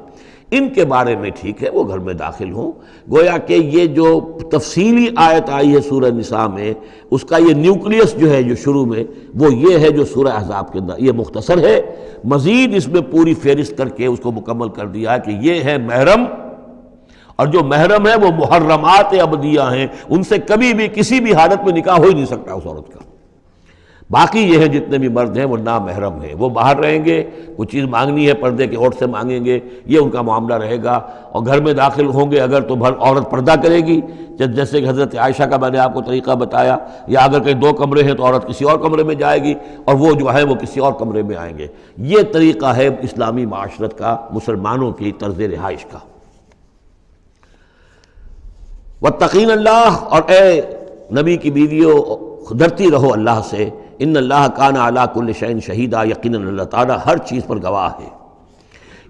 ان کے بارے میں ٹھیک ہے وہ گھر میں داخل ہوں۔ گویا کہ یہ جو تفصیلی آیت آئی ہے سورہ نساء میں، اس کا یہ نیوکلیس جو ہے جو شروع میں، وہ یہ ہے جو سورہ احزاب کے اندر، یہ مختصر ہے، مزید اس میں پوری فہرست کر کے اس کو مکمل کر دیا ہے کہ یہ ہے محرم، اور جو محرم ہے وہ محرمات ابدیہ ہیں، ان سے کبھی بھی کسی بھی حالت میں نکاح ہو ہی نہیں سکتا اس عورت کا۔ باقی یہ ہے جتنے بھی مرد ہیں وہ نامحرم ہیں، وہ باہر رہیں گے، کوئی چیز مانگنی ہے پردے کے اوٹ سے مانگیں گے، یہ ان کا معاملہ رہے گا، اور گھر میں داخل ہوں گے اگر تو عورت پردہ کرے گی، جیسے کہ حضرت عائشہ کا میں نے آپ کو طریقہ بتایا، یا اگر کہیں دو کمرے ہیں تو عورت کسی اور کمرے میں جائے گی اور وہ جو ہے وہ کسی اور کمرے میں آئیں گے۔ یہ طریقہ ہے اسلامی معاشرت کا، مسلمانوں کی طرز رہائش کا۔ واتقین اللہ، اور اے نبی کی بیویوں ڈرتی رہو اللہ سے، ان اللہ کان علی کل شیء شہیدا، یقیناً اللہ تعالیٰ ہر چیز پر گواہ ہے۔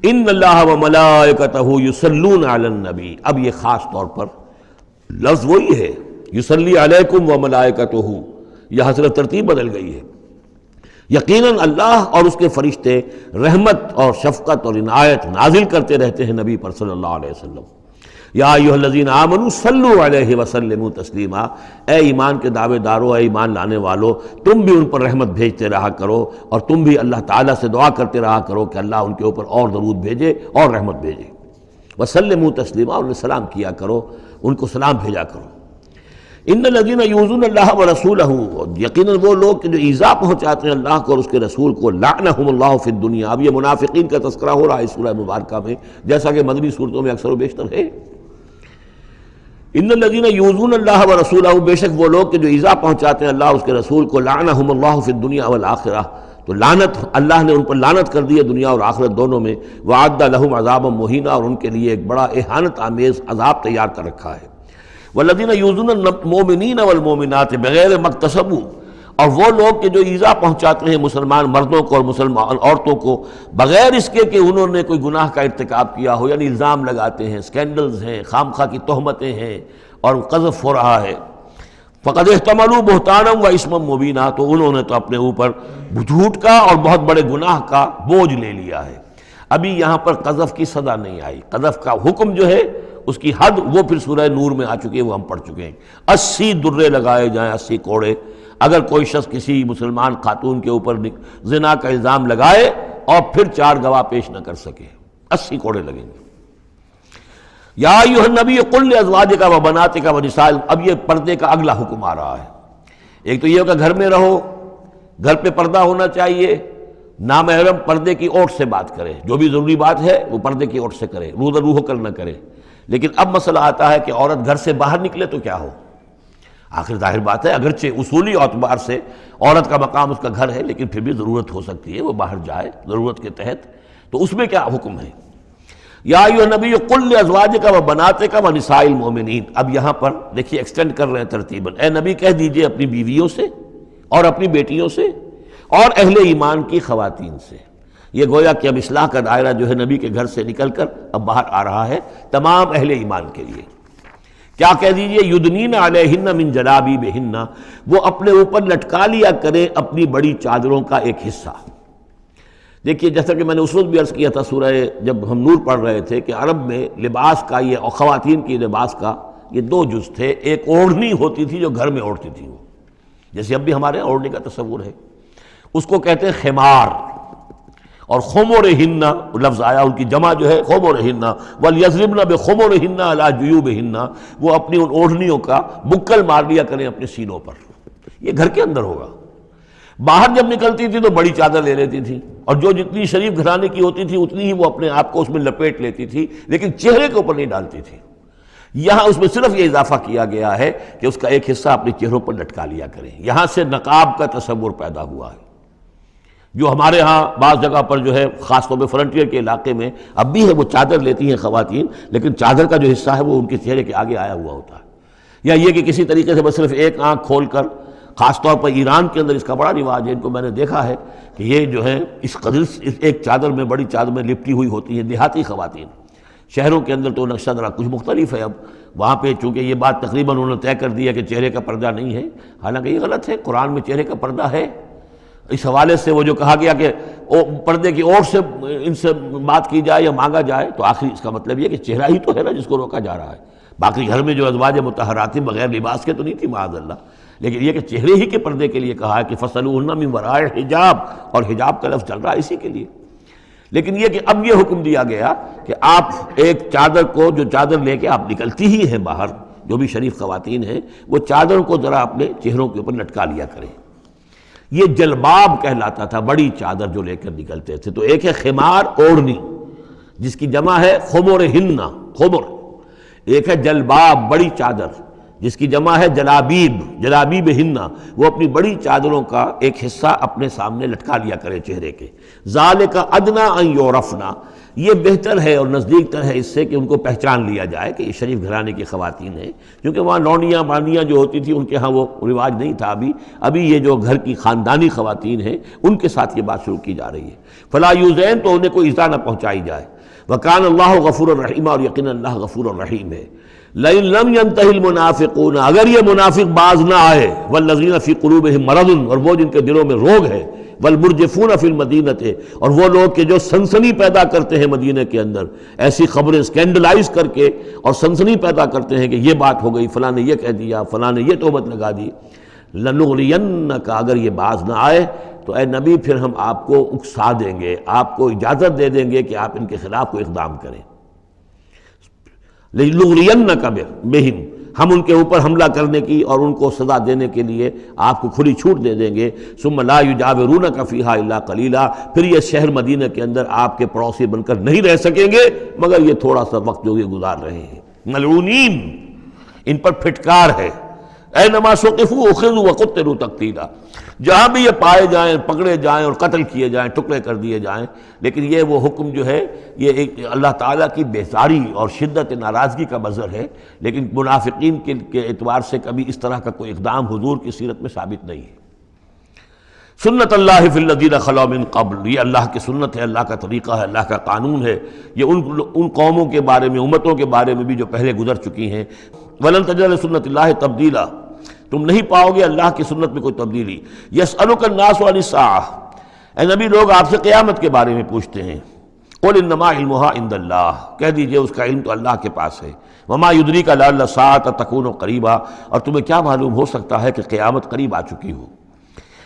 ان اللہ وملائکتہ یصلون علی النبی، اب یہ خاص طور پر لفظ وہی ہے، یصلی علیکم وملائکتہ، یہاں صرف ترتیب بدل گئی ہے۔ یقیناً اللہ اور اس کے فرشتے رحمت اور شفقت اور عنایت نازل کرتے رہتے ہیں نبی پر صلی اللہ علیہ وسلم۔ یا ایھا الذین آمنوا صلوا علیہ وسلموا تسلیما، اے ایمان کے دعوے دارو، اے ایمان لانے والو، تم بھی ان پر رحمت بھیجتے رہا کرو، اور تم بھی اللہ تعالیٰ سے دعا کرتے رہا کرو کہ اللہ ان کے اوپر اور درود بھیجے اور رحمت بھیجے۔ وسلموا تسلیما، اور انہیں سلام کیا کرو، ان کو سلام بھیجا کرو۔ ان الذین یؤذون اللہ ورسولہ، یقیناً وہ لوگ کہ جو ایذا پہنچاتے ہیں اللہ کو اور اس کے رسول کو، لعنہم اللہ فی الدنیا، اب یہ منافقین کا تذکرہ ہو رہا ہے اس سورہ مبارکہ میں، جیسا کہ مدنی صورتوں میں اکثر و بیشتر ہے۔ ان الذین یؤذون اللہ ورسولہ، بے شک وہ لوگ کہ جو ایذا پہنچاتے ہیں اللہ اور اس کے رسول کو، لعنہم اللہ فی الدنیا والآخرہ، تو لعنت اللہ نے ان پر لعنت کر دی ہے دنیا اور آخرت دونوں میں، وعد لہم عذابا مہینا، اور ان کے لیے ایک بڑا اہانت آمیز عذاب تیار کر رکھا ہے۔ والذین یؤذون المؤمنین والمؤمنات بغیر ما اکتسبوا، اور وہ لوگ کہ جو ایذا پہنچاتے ہیں مسلمان مردوں کو اور مسلمان عورتوں کو بغیر اس کے کہ انہوں نے کوئی گناہ کا ارتکاب کیا ہو، یعنی الزام لگاتے ہیں، سکینڈلز ہیں، خام خواہ کی تہمتیں ہیں اور قذف ہو رہا ہے، فقد احتملوا بہتانا و اسما مبینا، تو انہوں نے تو اپنے اوپر جھوٹ کا اور بہت بڑے گناہ کا بوجھ لے لیا ہے۔ ابھی یہاں پر قذف کی سزا نہیں آئی، قذف کا حکم جو ہے اس کی حد وہ پھر سورہ نور میں آ چکی ہے، وہ ہم پڑھ چکے ہیں۔ 80 درے لگائے جائیں، 80 کوڑے، اگر کوئی شخص کسی مسلمان خاتون کے اوپر زنا کا الزام لگائے اور پھر 4 گواہ پیش نہ کر سکے، 80 کوڑے لگیں گے۔ یا ایھا النبی قل لازواجک وبناتک ونساء، اب یہ پردے کا اگلا حکم آ رہا ہے۔ ایک تو یہ کہ گھر میں رہو، گھر پہ پردہ ہونا چاہیے، نامحرم پردے کی اوٹ سے بات کرے، جو بھی ضروری بات ہے وہ پردے کی اوٹ سے کرے، روح کر نہ کرے۔ لیکن اب مسئلہ آتا ہے کہ عورت گھر سے باہر نکلے تو کیا ہو؟ آخر ظاہر بات ہے اگرچہ اصولی اعتبار سے عورت کا مقام اس کا گھر ہے، لیکن پھر بھی ضرورت ہو سکتی ہے وہ باہر جائے ضرورت کے تحت، تو اس میں کیا حکم ہے؟ یا ایھا النبی قل لازواجک وبناتک ونساء المؤمنین، اب یہاں پر دیکھیے ایکسٹینڈ کر رہے ہیں ترتیباً، اے نبی کہہ دیجئے اپنی بیویوں سے اور اپنی بیٹیوں سے اور اہل ایمان کی خواتین سے۔ یہ گویا کہ اب اصلاح کا دائرہ جو ہے نبی کے گھر سے نکل کر اب باہر آ رہا ہے تمام اہل ایمان کے لیے۔ کیا کہہ دیجئے؟ یدنین علیہن من جلابیبہن، وہ اپنے اوپر لٹکا لیا کرے اپنی بڑی چادروں کا ایک حصہ۔ دیکھیے جیسا کہ میں نے اس وقت بھی عرض کیا تھا سورہ جب ہم نور پڑھ رہے تھے کہ عرب میں لباس کا یہ اور خواتین کی لباس کا یہ دو جز تھے، ایک اوڑھنی ہوتی تھی جو گھر میں اوڑھتی تھی، وہ جیسے اب بھی ہمارے اوڑھنے کا تصور ہے، اس کو کہتے ہیں خمار، اور خمرہن لفظ آیا ان کی جمع جو ہے خمرہن، وَلْيَضْرِبْنَ بِخُمُرِهِنَّ عَلَىٰ جُيُوبِهِنَّ، وہ اپنی ان اوڑھنیوں کا بکل مار لیا کریں اپنے سینوں پر، یہ گھر کے اندر ہوگا۔ باہر جب نکلتی تھی تو بڑی چادر لے لیتی تھی، اور جو جتنی شریف گھرانے کی ہوتی تھی اتنی ہی وہ اپنے آپ کو اس میں لپیٹ لیتی تھی، لیکن چہرے کے اوپر نہیں ڈالتی تھی۔ یہاں اس میں صرف یہ اضافہ کیا گیا ہے کہ اس کا ایک حصہ اپنے چہروں پر لٹکا لیا کریں، یہاں سے نقاب کا تصور پیدا ہوا ہے، جو ہمارے ہاں بعض جگہ پر جو ہے خاص طور پہ فرنٹیئر کے علاقے میں اب بھی ہے، وہ چادر لیتی ہیں خواتین، لیکن چادر کا جو حصہ ہے وہ ان کے چہرے کے آگے آیا ہوا ہوتا ہے، یا یہ کہ کسی طریقے سے بس صرف ایک آنکھ کھول کر، خاص طور پر ایران کے اندر اس کا بڑا رواج ہے، ان کو میں نے دیکھا ہے کہ یہ جو ہے اس قدر ایک چادر میں، بڑی چادر میں لپٹی ہوئی ہوتی ہیں دیہاتی خواتین۔ شہروں کے اندر تو نقشہ ذرا کچھ مختلف ہے، اب وہاں پہ چونکہ یہ بات تقریباً انہوں نے طے کر دیا کہ چہرے کا پردہ نہیں ہے، حالانکہ یہ غلط ہے، قرآن میں چہرے کا پردہ ہے۔ اس حوالے سے وہ جو کہا گیا کہ پردے کی اور سے ان سے بات کی جائے یا مانگا جائے، تو آخری اس کا مطلب یہ کہ چہرہ ہی تو ہے نا جس کو روکا جا رہا ہے، باقی گھر میں جو ازواج مطہرات بغیر لباس کے تو نہیں تھی معاذ اللہ، لیکن یہ کہ چہرے ہی کے پردے کے لیے کہا ہے کہ فَصَلُوهُنَّ مِن وَرَاءِ الْحِجَابِ، اور حجاب کا لفظ چل رہا ہے اسی کے لیے۔ لیکن یہ کہ اب یہ حکم دیا گیا کہ آپ ایک چادر کو، جو چادر لے کے آپ نکلتی ہی ہیں باہر، جو بھی شریف خواتین ہیں، وہ چادر کو ذرا اپنے چہروں کے اوپر لٹکا لیا کریں۔ یہ جلباب کہلاتا تھا، بڑی چادر جو لے کر نکلتے تھے۔ تو ایک ہے خمار، اوڑھنی، جس کی جمع ہے خمرہن، خمر، ایک ہے جلباب، بڑی چادر، جس کی جمع ہے جلابیب، جلابیبہن، وہ اپنی بڑی چادروں کا ایک حصہ اپنے سامنے لٹکا لیا کرے چہرے کے۔ ذالک ادنی ان یعرفن، یہ بہتر ہے اور نزدیک تر ہے اس سے کہ ان کو پہچان لیا جائے کہ یہ شریف گھرانے کی خواتین ہیں، کیونکہ وہاں لونڈیاں باندیاں جو ہوتی تھیں ان کے ہاں وہ رواج نہیں تھا، ابھی یہ جو گھر کی خاندانی خواتین ہیں ان کے ساتھ یہ بات شروع کی جا رہی ہے۔ فلا یؤذین، تو انہیں کوئی ایذا نہ پہنچائی جائے۔ وکان اللہ غفور الرحیم، اور یقینا اللہ غفور الرحیم ہے۔ لئن لم ينتهِ المنافقون، اگر یہ منافق باز نہ آئے، والذین فی قلوبہم مرض، اور وہ جن کے دلوں میں روگ ہے، والمرجفون فی المدینہ، اور وہ لوگ کہ جو سنسنی پیدا کرتے ہیں مدینہ کے اندر، ایسی خبریں اسکینڈلائز کر کے اور سنسنی پیدا کرتے ہیں کہ یہ بات ہو گئی، فلاں نے یہ کہہ دیا، فلاں نے یہ تہمت لگا دی، لنغرینک، اگر یہ باز نہ آئے تو اے نبی پھر ہم آپ کو اکسا دیں گے، آپ کو اجازت دے دیں گے کہ آپ ان کے خلاف کوئی اقدام کریں۔ لنغرینک بہم، ہم ان کے اوپر حملہ کرنے کی اور ان کو سزا دینے کے لیے آپ کو کھلی چھوٹ دے دیں گے۔ ثم لا یجاورونک فیہا الا قلیلا، پھر یہ شہر مدینہ کے اندر آپ کے پڑوسی بن کر نہیں رہ سکیں گے مگر یہ تھوڑا سا وقت جو یہ گزار رہے ہیں۔ ملعونین، ان پر پھٹکار ہے۔ اینما ثقفوا اخذوا وقتلوا تقتیلا، جہاں بھی یہ پائے جائیں، پکڑے جائیں اور قتل کیے جائیں، ٹکڑے کر دیے جائیں۔ لیکن یہ وہ حکم جو ہے یہ ایک اللہ تعالیٰ کی بیزاری اور شدت ناراضگی کا مظہر ہے، لیکن منافقین کے اعتبار سے کبھی اس طرح کا کوئی اقدام حضور کی سیرت میں ثابت نہیں ہے۔ سنت اللہ فی الذین خلوا من قبل، یہ اللہ کی سنت ہے، اللہ کا طریقہ ہے، اللہ کا قانون ہے، یہ ان قوموں کے بارے میں، امتوں کے بارے میں بھی جو پہلے گزر چکی ہیں۔ ولن تجد لسنت اللہ تبدیلا، تم نہیں پاؤ گے اللہ کی سنت میں کوئی تبدیلی۔ یسألک الناس عن الساعہ، اے نبی لوگ آپ سے قیامت کے بارے میں پوچھتے ہیں۔ قل انما علمها عند اللہ، کہہ دیجئے اس کا علم تو اللہ کے پاس ہے۔ وما یدریک لعل الساعة تکون قریبا، اور تمہیں کیا معلوم ہو سکتا ہے کہ قیامت قریب آ چکی ہو۔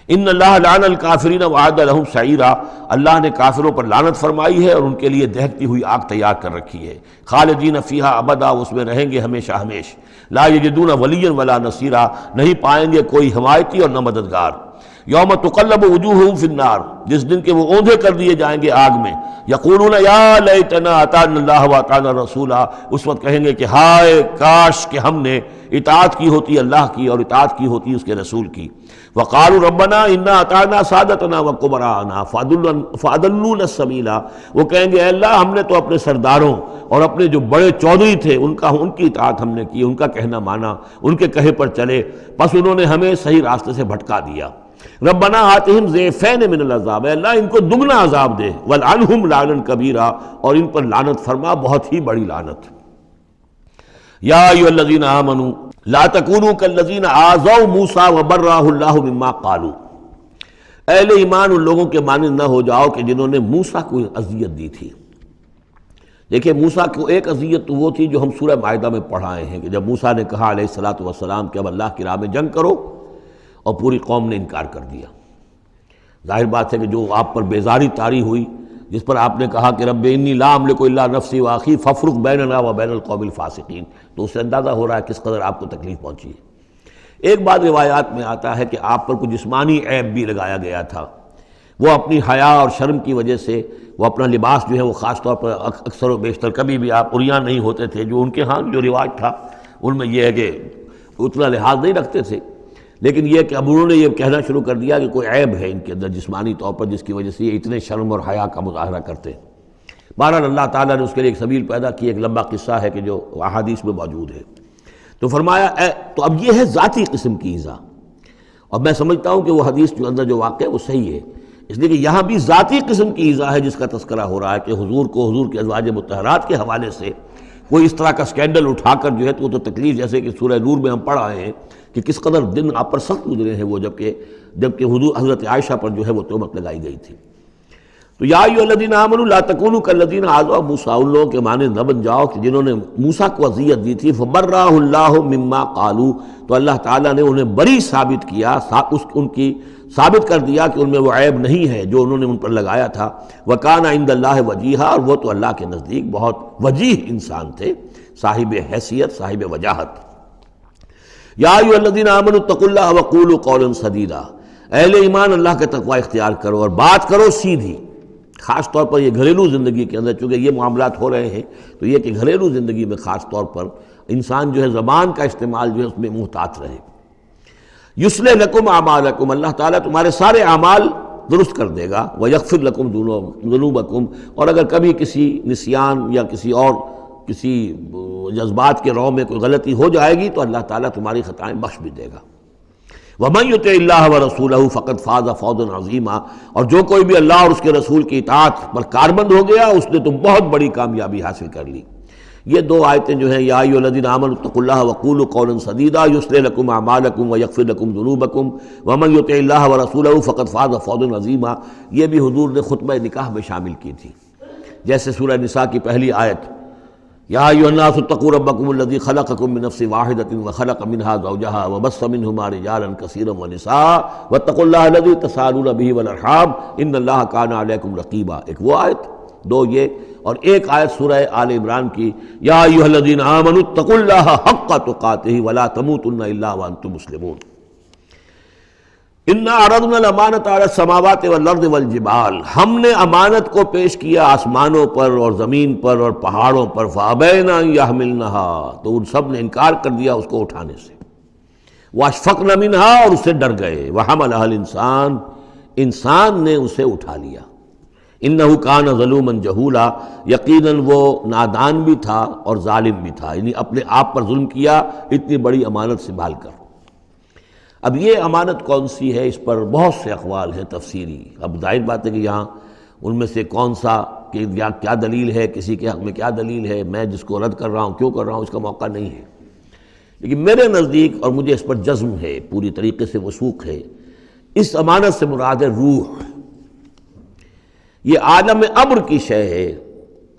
ان اللہ لعن الکافرین وعد لهم سعیرا، اللہ نے کافروں پر لعنت فرمائی ہے اور ان کے لیے دہکتی ہوئی آگ تیار کر رکھی ہے۔ خالدین فیہا ابدا، اس میں رہیں گے ہمیشہ ہمیش۔ لا یجدون ولیا ولا نصیرا، نہیں پائیں گے کوئی حمایتی اور نہ مددگار۔ یوم تقلب وجوہہم فی النار، جس دن کے وہ اوندھے کر دیے جائیں گے آگ میں۔ یقولون یا لیتنا اطعنا اللہ واطعنا الرسول، اس وقت کہیں گے کہ ہائے کاش کہ ہم نے اطاعت کی ہوتی اللہ کی اور اطاعت کی ہوتی اس کے رسول کی۔ وقالوا ربنا انا اطعنا سادتنا وکبراءنا فاضلونا السبیل، وہ کہیں گے اے اللہ ہم نے تو اپنے سرداروں اور اپنے جو بڑے چودھری تھے ان کی اطاعت ہم نے کی، ان کا کہنا مانا، ان کے کہے پر چلے، پس انہوں نے ہمیں صحیح راستے سے بھٹکا دیا۔ ربنا آتہم ضعفین من العذاب، اے اللہ ان کو دگنا عذاب دے، والعنہم لعنا کبیرا، اور ان پر لعنت فرما بہت ہی بڑی لعنت۔ یا ایھا الذین آمنوا لا تکونوا کالذین آذوا موسیٰ وبرأہ اللہ مما قالوا، اہل ایمان ان لوگوں کے مانند نہ ہو جاؤ کہ جنہوں نے موسیٰ کو اذیت دی تھی۔ دیکھیں موسیٰ کو ایک اذیت تو وہ تھی جو ہم سورہ مائدہ میں پڑھائے ہیں کہ جب موسیٰ نے کہا علیہ الصلاۃ والسلام کہ اب اللہ کی راہ میں جنگ کرو، اور پوری قوم نے انکار کر دیا۔ ظاہر بات ہے کہ جو آپ پر بیزاری طاری ہوئی، جس پر آپ نے کہا کہ رب انی لا املک الا نفسی واخی فافرق بیننا وبین القوم الفاسقین، تو اس سے اندازہ ہو رہا ہے کس قدر آپ کو تکلیف پہنچی ہے۔ ایک بات روایات میں آتا ہے کہ آپ پر کچھ جسمانی عیب بھی لگایا گیا تھا، وہ اپنی حیا اور شرم کی وجہ سے وہ اپنا لباس جو ہے وہ خاص طور پر اکثر و بیشتر کبھی بھی آپ عریان نہیں ہوتے تھے، جو ان کے ہاں جو رواج تھا ان میں یہ ہے کہ اتنا لحاظ نہیں رکھتے تھے، لیکن یہ کہ اب انہوں نے یہ کہنا شروع کر دیا کہ کوئی عیب ہے ان کے اندر جسمانی طور پر جس کی وجہ سے یہ اتنے شرم اور حیا کا مظاہرہ کرتے ہیں۔ بہرحال اللہ تعالیٰ نے اس کے لیے ایک سبیل پیدا کی، ایک لمبا قصہ ہے کہ جو احادیث میں موجود ہے۔ تو فرمایا تو اب یہ ہے ذاتی قسم کی ایذا، اور میں سمجھتا ہوں کہ وہ حدیث جو اندر جو واقع ہے وہ صحیح ہے، اس لیے کہ یہاں بھی ذاتی قسم کی ایذا ہے جس کا تذکرہ ہو رہا ہے کہ حضور کو حضور کے ازواج مطہرات کے حوالے سے کوئی اس طرح کا سکینڈل اٹھا کر جو ہے تو وہ تو تکلیف، جیسے کہ سورہ نور میں ہم پڑھ آئے ہیں کہ کس قدر دن آپ پر سخت گزرے ہیں وہ جبکہ حضور حضرت عائشہ پر جو ہے وہ تہمت لگائی گئی تھی۔ تو یا ایھا الذین آمنوا لا تکونوا کالذین آذوا موسیٰ، ان لوگوں کے مانند نہ بن جاؤ کہ جنہوں نے موسیٰ کو اذیت دی تھی، فبرأہ اللہ مما قالوا، تو اللہ تعالیٰ نے انہیں بری ثابت کیا، ان کی ثابت کر دیا کہ ان میں وہ عیب نہیں ہے جو انہوں نے ان پر لگایا تھا۔ وکان عند اللہ وجیہا، اور وہ تو اللہ کے نزدیک بہت وجیح انسان تھے، صاحب حیثیت، صاحب وجاہت۔ یا ایھا الذین آمنوا اتقوا اللہ وقولوا قولا سدیدا، اہل ایمان اللہ کا تقوی اختیار کرو اور بات کرو سیدھی، خاص طور پر یہ گھریلو زندگی کے اندر، چونکہ یہ معاملات ہو رہے ہیں تو یہ کہ گھریلو زندگی میں خاص طور پر انسان جو ہے زبان کا استعمال جو ہے اس میں محتاط رہے۔ یصلح لکم اعمالکم، اللہ تعالیٰ تمہارے سارے اعمال درست کر دے گا، ویغفر لکم ذنوبکم، اور اگر کبھی کسی نسیان یا کسی جذبات کے رو میں کوئی غلطی ہو جائے گی تو اللہ تعالیٰ تمہاری خطائیں بخش بھی دے گا۔ وَمَن يُطِعِ اللَّهَ وَرَسُولَهُ فَقَدْ فَازَ فَوْزًا عَظِيمًا، اور جو کوئی بھی اللہ اور اس کے رسول کی اطاعت پر کاربند ہو گیا اس نے تو بہت بڑی کامیابی حاصل کر لی۔ یہ دو آیتیں جو ہیں، یا ایھا الذین آمنوا اتقوا اللہ وقولوا قولا سدیدا یصلح لکم اعمالکم ویغفر لکم ذنوبکم ومن یطع اللہ ورسولہ فقد فاز فوزا عظیما، یہ بھی حضور نے خطبہ نکاح میں شامل کی تھی، جیسے سورہ نساء کی پہلی آیت، یا ایھا الناس اتقوا ربکم الذی خلقکم من نفس واحدۃ وخلق منها زوجها وبث منہما رجالا کثیرا ونساء واتقوا اللہ الذی تساءلون به والارحام ان اللہ کان علیکم رقیبا، ایک وہ آیت، دو یہ، اور ایک آیت سورہ آل عمران کی، یا ایھا الذین آمنوا اتقوا اللہ حق تقاتہ ولا تموتن الا وانتم مسلمون۔ انا عرضنا الامانۃ علی السماوات والارض والجبال، ہم نے امانت کو پیش کیا آسمانوں پر اور زمین پر اور پہاڑوں پر، فابین ان یحملنها، تو ان سب نے انکار کر دیا اس کو اٹھانے سے، واشفقن منها، اور اس سے ڈر گئے، وحملها الانسان، انسان نے اسے اٹھا لیا، انہ کان ظلوما جہولا، یقیناً وہ نادان بھی تھا اور ظالم بھی تھا، یعنی اپنے آپ پر ظلم کیا اتنی بڑی امانت سنبھال کر۔ اب یہ امانت کون سی ہے، اس پر بہت سے اقوال ہیں تفسیری، اب ظاہر بات ہے کہ یہاں ان میں سے کون سا کہ کیا دلیل ہے، کسی کے حق میں کیا دلیل ہے، میں جس کو رد کر رہا ہوں کیوں کر رہا ہوں اس کا موقع نہیں ہے، لیکن میرے نزدیک اور مجھے اس پر جزم ہے، پوری طریقے سے وثوق ہے، اس امانت سے مراد ہے روح، یہ عالم امر کی شے ہے،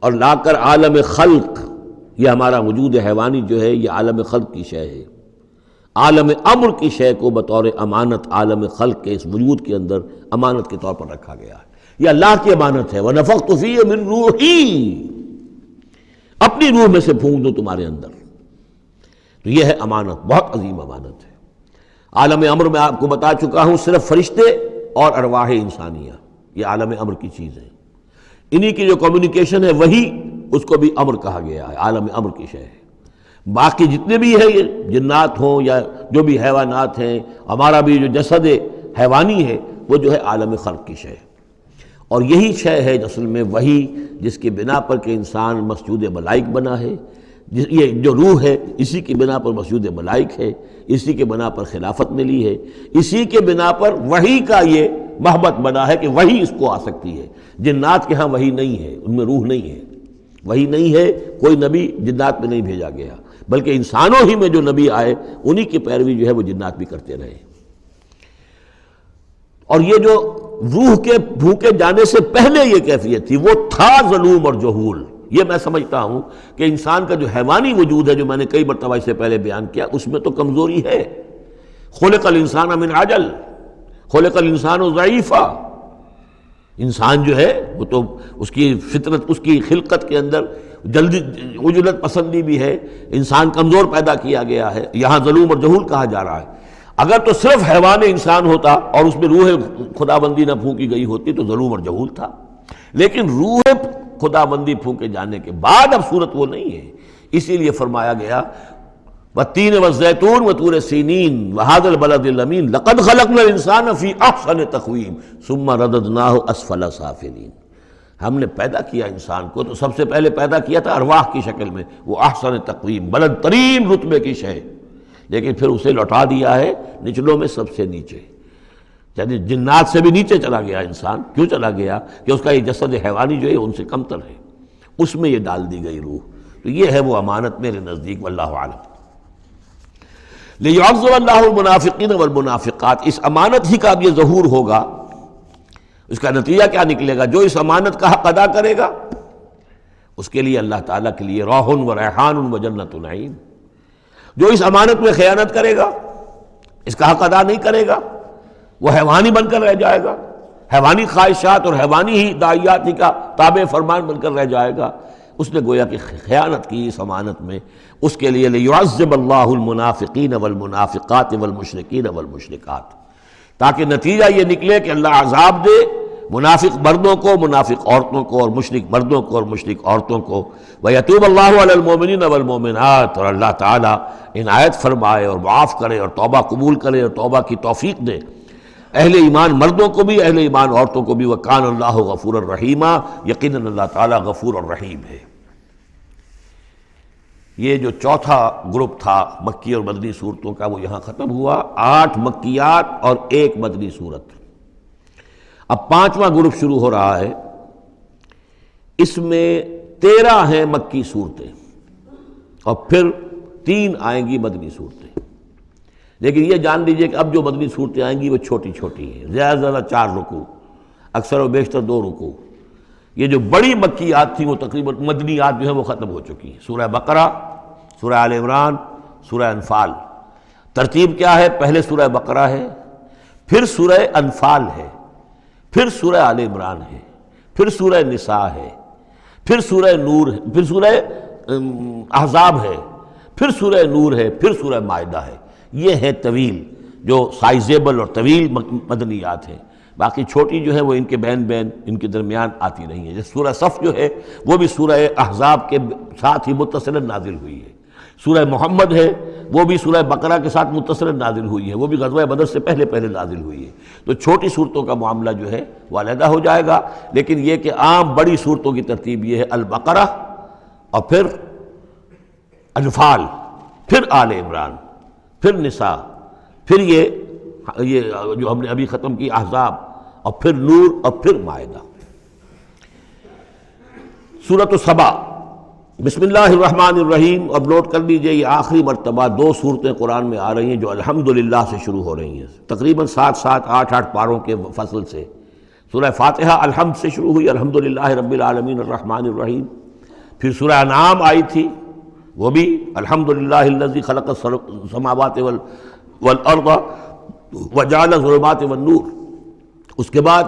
اور لا کر عالم خلق، یہ ہمارا وجود حیوانی جو ہے یہ عالم خلق کی شے ہے، عالم امر کی شے کو بطور امانت عالم خلق کے اس وجود کے اندر امانت کے طور پر رکھا گیا ہے، یہ اللہ کی امانت ہے، وَنَفَخْتُ فِيهِ مِن رُوحِي، اپنی روح میں سے پھونک دوں تمہارے اندر، تو یہ ہے امانت، بہت عظیم امانت ہے۔ عالم امر میں آپ کو بتا چکا ہوں صرف فرشتے اور ارواح انسانیہ، یہ عالم امر کی چیز ہے، انہی کی جو کمیونیکیشن ہے وہی اس کو بھی امر کہا گیا ہے، عالم امر کی شے ہے۔ باقی جتنے بھی ہیں یہ جنات ہوں یا جو بھی حیوانات ہیں، ہمارا بھی جو جسد حیوانی ہے وہ جو ہے عالم خلق کی شے ہے، اور یہی شے ہے اصل میں وہی جس کی بنا پر کہ انسان مسجود ملائک بنا ہے، یہ جو روح ہے اسی کی بنا پر مسجود ملائک ہے، اسی کے بنا پر خلافت ملی ہے، اسی کے بنا پر وحی کا یہ محبت بنا ہے کہ وحی اس کو آ سکتی ہے، جنات کے ہاں وحی نہیں ہے، ان میں روح نہیں ہے، وحی نہیں ہے، کوئی نبی جنات میں نہیں بھیجا گیا، بلکہ انسانوں ہی میں جو نبی آئے انہی کی پیروی جو ہے وہ جنات بھی کرتے رہے۔ اور یہ جو روح کے بھوکے جانے سے پہلے یہ کیفیت تھی، وہ تھا ظلوم اور جہول، یہ میں سمجھتا ہوں کہ انسان کا جو حیوانی وجود ہے، جو میں نے کئی مرتبہ اس سے پہلے بیان کیا، اس میں تو کمزوری ہے۔ خلق الانسان من عجل، خلق الانسان ضعیفا، انسان جو ہے وہ تو اس کی فطرت، اس کی خلقت کے اندر جلدی عجلت پسندی بھی ہے، انسان کمزور پیدا کیا گیا ہے، یہاں ظلوم اور جہول کہا جا رہا ہے۔ اگر تو صرف حیوان انسان ہوتا اور اس میں روح خداوندی نہ پھونکی گئی ہوتی تو ظلوم اور جہول تھا، لیکن روح خداوندی پھونکے جانے کے بعد اب صورت وہ نہیں ہے، اسی لیے فرمایا گیا والتین والزیتون وطور سینین وہذا البلد الامین لقد خلقنا الانسان فی احسن تقویم ثم رددناہ اسفل سافلین۔ ہم نے پیدا کیا انسان کو تو سب سے پہلے پیدا کیا تھا ارواح کی شکل میں، وہ احسن تقویم، بلند ترین رتبے کی شے، لیکن پھر اسے لوٹا دیا ہے نچلوں میں سب سے نیچے، یعنی جنات سے بھی نیچے چلا گیا انسان۔ کیوں چلا گیا؟ کہ اس کا یہ جسد حیوانی جو ہے ان سے کمتر ہے، اس میں یہ ڈال دی گئی روح۔ تو یہ ہے وہ امانت میرے نزدیک، واللہ اعلم۔ لِيُعَذِّبَ اللَّهُ الْمُنَافِقِينَ وَالْمُنَافِقَاتِ، اس امانت ہی کا اب یہ ظہور ہوگا۔ اس کا نتیجہ کیا نکلے گا؟ جو اس امانت کا حق ادا کرے گا اس کے لیے اللہ تعالیٰ کے لیے روح و ریحان و جنت نعیم۔ جو اس امانت میں خیانت کرے گا، اس کا حق ادا نہیں کرے گا، وہ حیوانی بن کر رہ جائے گا، حیوانی خواہشات اور حیوانی ہی داعیات ہی کا تابع فرمان بن کر رہ جائے گا۔ اس نے گویا کہ خیانت کی اس امانت میں، اس کے لیے لِيُعَذِّبَ اللَّهُ الْمُنَافِقِينَ وَالْمُنَافِقَاتِ وَالْمُشْرِكِينَ وَالْمُشْرِكَاتِ، تاکہ نتیجہ یہ نکلے کہ اللہ عذاب دے منافق مردوں کو، منافق عورتوں کو، اور مشرک مردوں کو اور مشرک عورتوں کو۔ وَيَتُوبَ اللَّهُ عَلَى الْمُؤْمِنِينَ وَالْمُؤْمِنَاتِ، اور اللہ تعالیٰ عنایت فرمائے اور معاف کرے اور توبہ قبول کرے اور توبہ کی توفیق دے اہل ایمان مردوں کو بھی، اہل ایمان عورتوں کو بھی۔ وَكَانَ اللَّهُ غَفُورًا رَحِيمًا، یقیناً اللہ تعالیٰ غفور اور رحیم ہے۔ یہ جو چوتھا گروپ تھا مکی اور مدنی صورتوں کا، وہ یہاں ختم ہوا۔ 8 مکیات اور 1 مدنی صورت۔ اب 5واں گروپ شروع ہو رہا ہے، اس میں 13 ہیں مکی صورتیں اور پھر 3 آئیں گی مدنی صورتیں۔ لیکن یہ جان لیجئے کہ اب جو مدنی صورتیں آئیں گی وہ چھوٹی چھوٹی ہیں، زیادہ سے زیادہ 4 رکوع، اکثر و بیشتر 2 رکوع۔ یہ جو بڑی مکیات تھیں وہ تقریباً مدنیات جو ہیں وہ ختم ہو چکی ہیں۔ سورہ بقرہ، سورہ آل عمران، سورہ انفال۔ ترتیب کیا ہے؟ پہلے سورہ بقرہ ہے، پھر سورہ انفال ہے، پھر سورہ آل عمران ہے، پھر سورہ نساء ہے، پھر سورہ نور ہے، پھر سورہ احزاب ہے، پھر سورہ نور ہے، پھر سورہ مائدہ ہے۔ یہ ہے طویل، جو سائزیبل اور طویل مدنیات ہیں۔ باقی چھوٹی جو ہے وہ ان کے بین بین ان کے درمیان آتی رہی ہیں۔ جیسے سورہ صف جو ہے وہ بھی سورہ احزاب کے ساتھ ہی متصلاً نازل ہوئی ہے۔ سورہ محمد ہے وہ بھی سورہ بقرہ کے ساتھ متصلاً نازل ہوئی ہے، وہ بھی غزوہ بدر سے پہلے پہلے نازل ہوئی ہے۔ تو چھوٹی صورتوں کا معاملہ جو ہے وہ علیحدہ ہو جائے گا، لیکن یہ کہ عام بڑی صورتوں کی ترتیب یہ ہے: البقرہ اور پھر انفال، پھر آل عمران، پھر نساء، پھر یہ جو ہم نے ابھی ختم کی احزاب، اور پھر نور، اور پھر مائدہ۔ سورۃ السبا، بسم اللہ الرحمن الرحیم۔ اب نوٹ کر لیجئے یہ آخری مرتبہ 2 صورتیں قرآن میں آ رہی ہیں جو الحمدللہ سے شروع ہو رہی ہیں، تقریباً 7 8 پاروں کے فصل سے۔ سورہ فاتحہ الحمد سے شروع ہوئی، الحمدللہ رب العالمین الرحمن الرحیم۔ پھر سورہ انعام آئی تھی، وہ بھی الحمدللہ الذی خلق السماوات والارض وجعل الظلمات والنور۔ اس کے بعد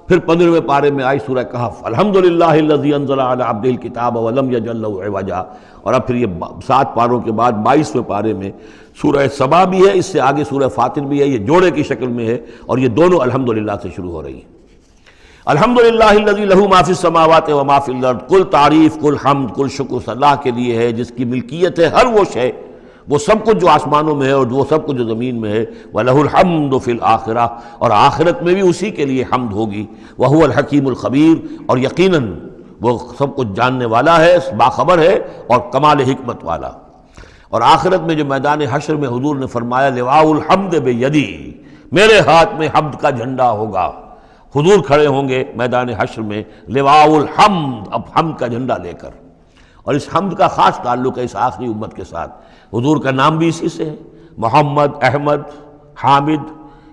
پھر 15ویں پارے میں آئی سورہ کہف، الحمدللہ الذی انزل علی عبدہ الکتاب ولم یجعل لہ عوجا۔ اور اب پھر یہ 7 پاروں کے بعد 22ویں پارے میں سورہ سبا بھی ہے، اس سے آگے سورہ فاطر بھی ہے، یہ جوڑے کی شکل میں ہے، اور یہ دونوں الحمدللہ سے شروع ہو رہی ہیں۔ الحمدللہ الذی لہ ما فی السماوات و ما فی الارض، کل تعریف، کل حمد، کل شکر اللہ کے لیے ہے جس کی ملکیت ہے ہر وہ شے، وہ سب کچھ جو آسمانوں میں ہے اور وہ سب کچھ جو زمین میں ہے۔ وَلَهُ الْحَمْدُ فِي الْآخِرَةِ، اور آخرت میں بھی اسی کے لیے حمد ہوگی۔ وَهُوَ الْحَكِيمُ الْخَبِيرُ، اور یقیناً وہ سب کچھ جاننے والا ہے، باخبر ہے اور کمال حکمت والا۔ اور آخرت میں جو میدان حشر میں حضور نے فرمایا لِوَاءُ الْحَمْدِ بِيَدِي، میرے ہاتھ میں حمد کا جھنڈا ہوگا۔ حضور کھڑے ہوں گے میدان حشر میں لِوَاءُ الْحَمْدِ، اب حمد کا جھنڈا لے کر۔ اور اس حمد کا خاص تعلق ہے اس آخری امت کے ساتھ۔ حضور کا نام بھی اسی سے ہے، محمد، احمد، حامد،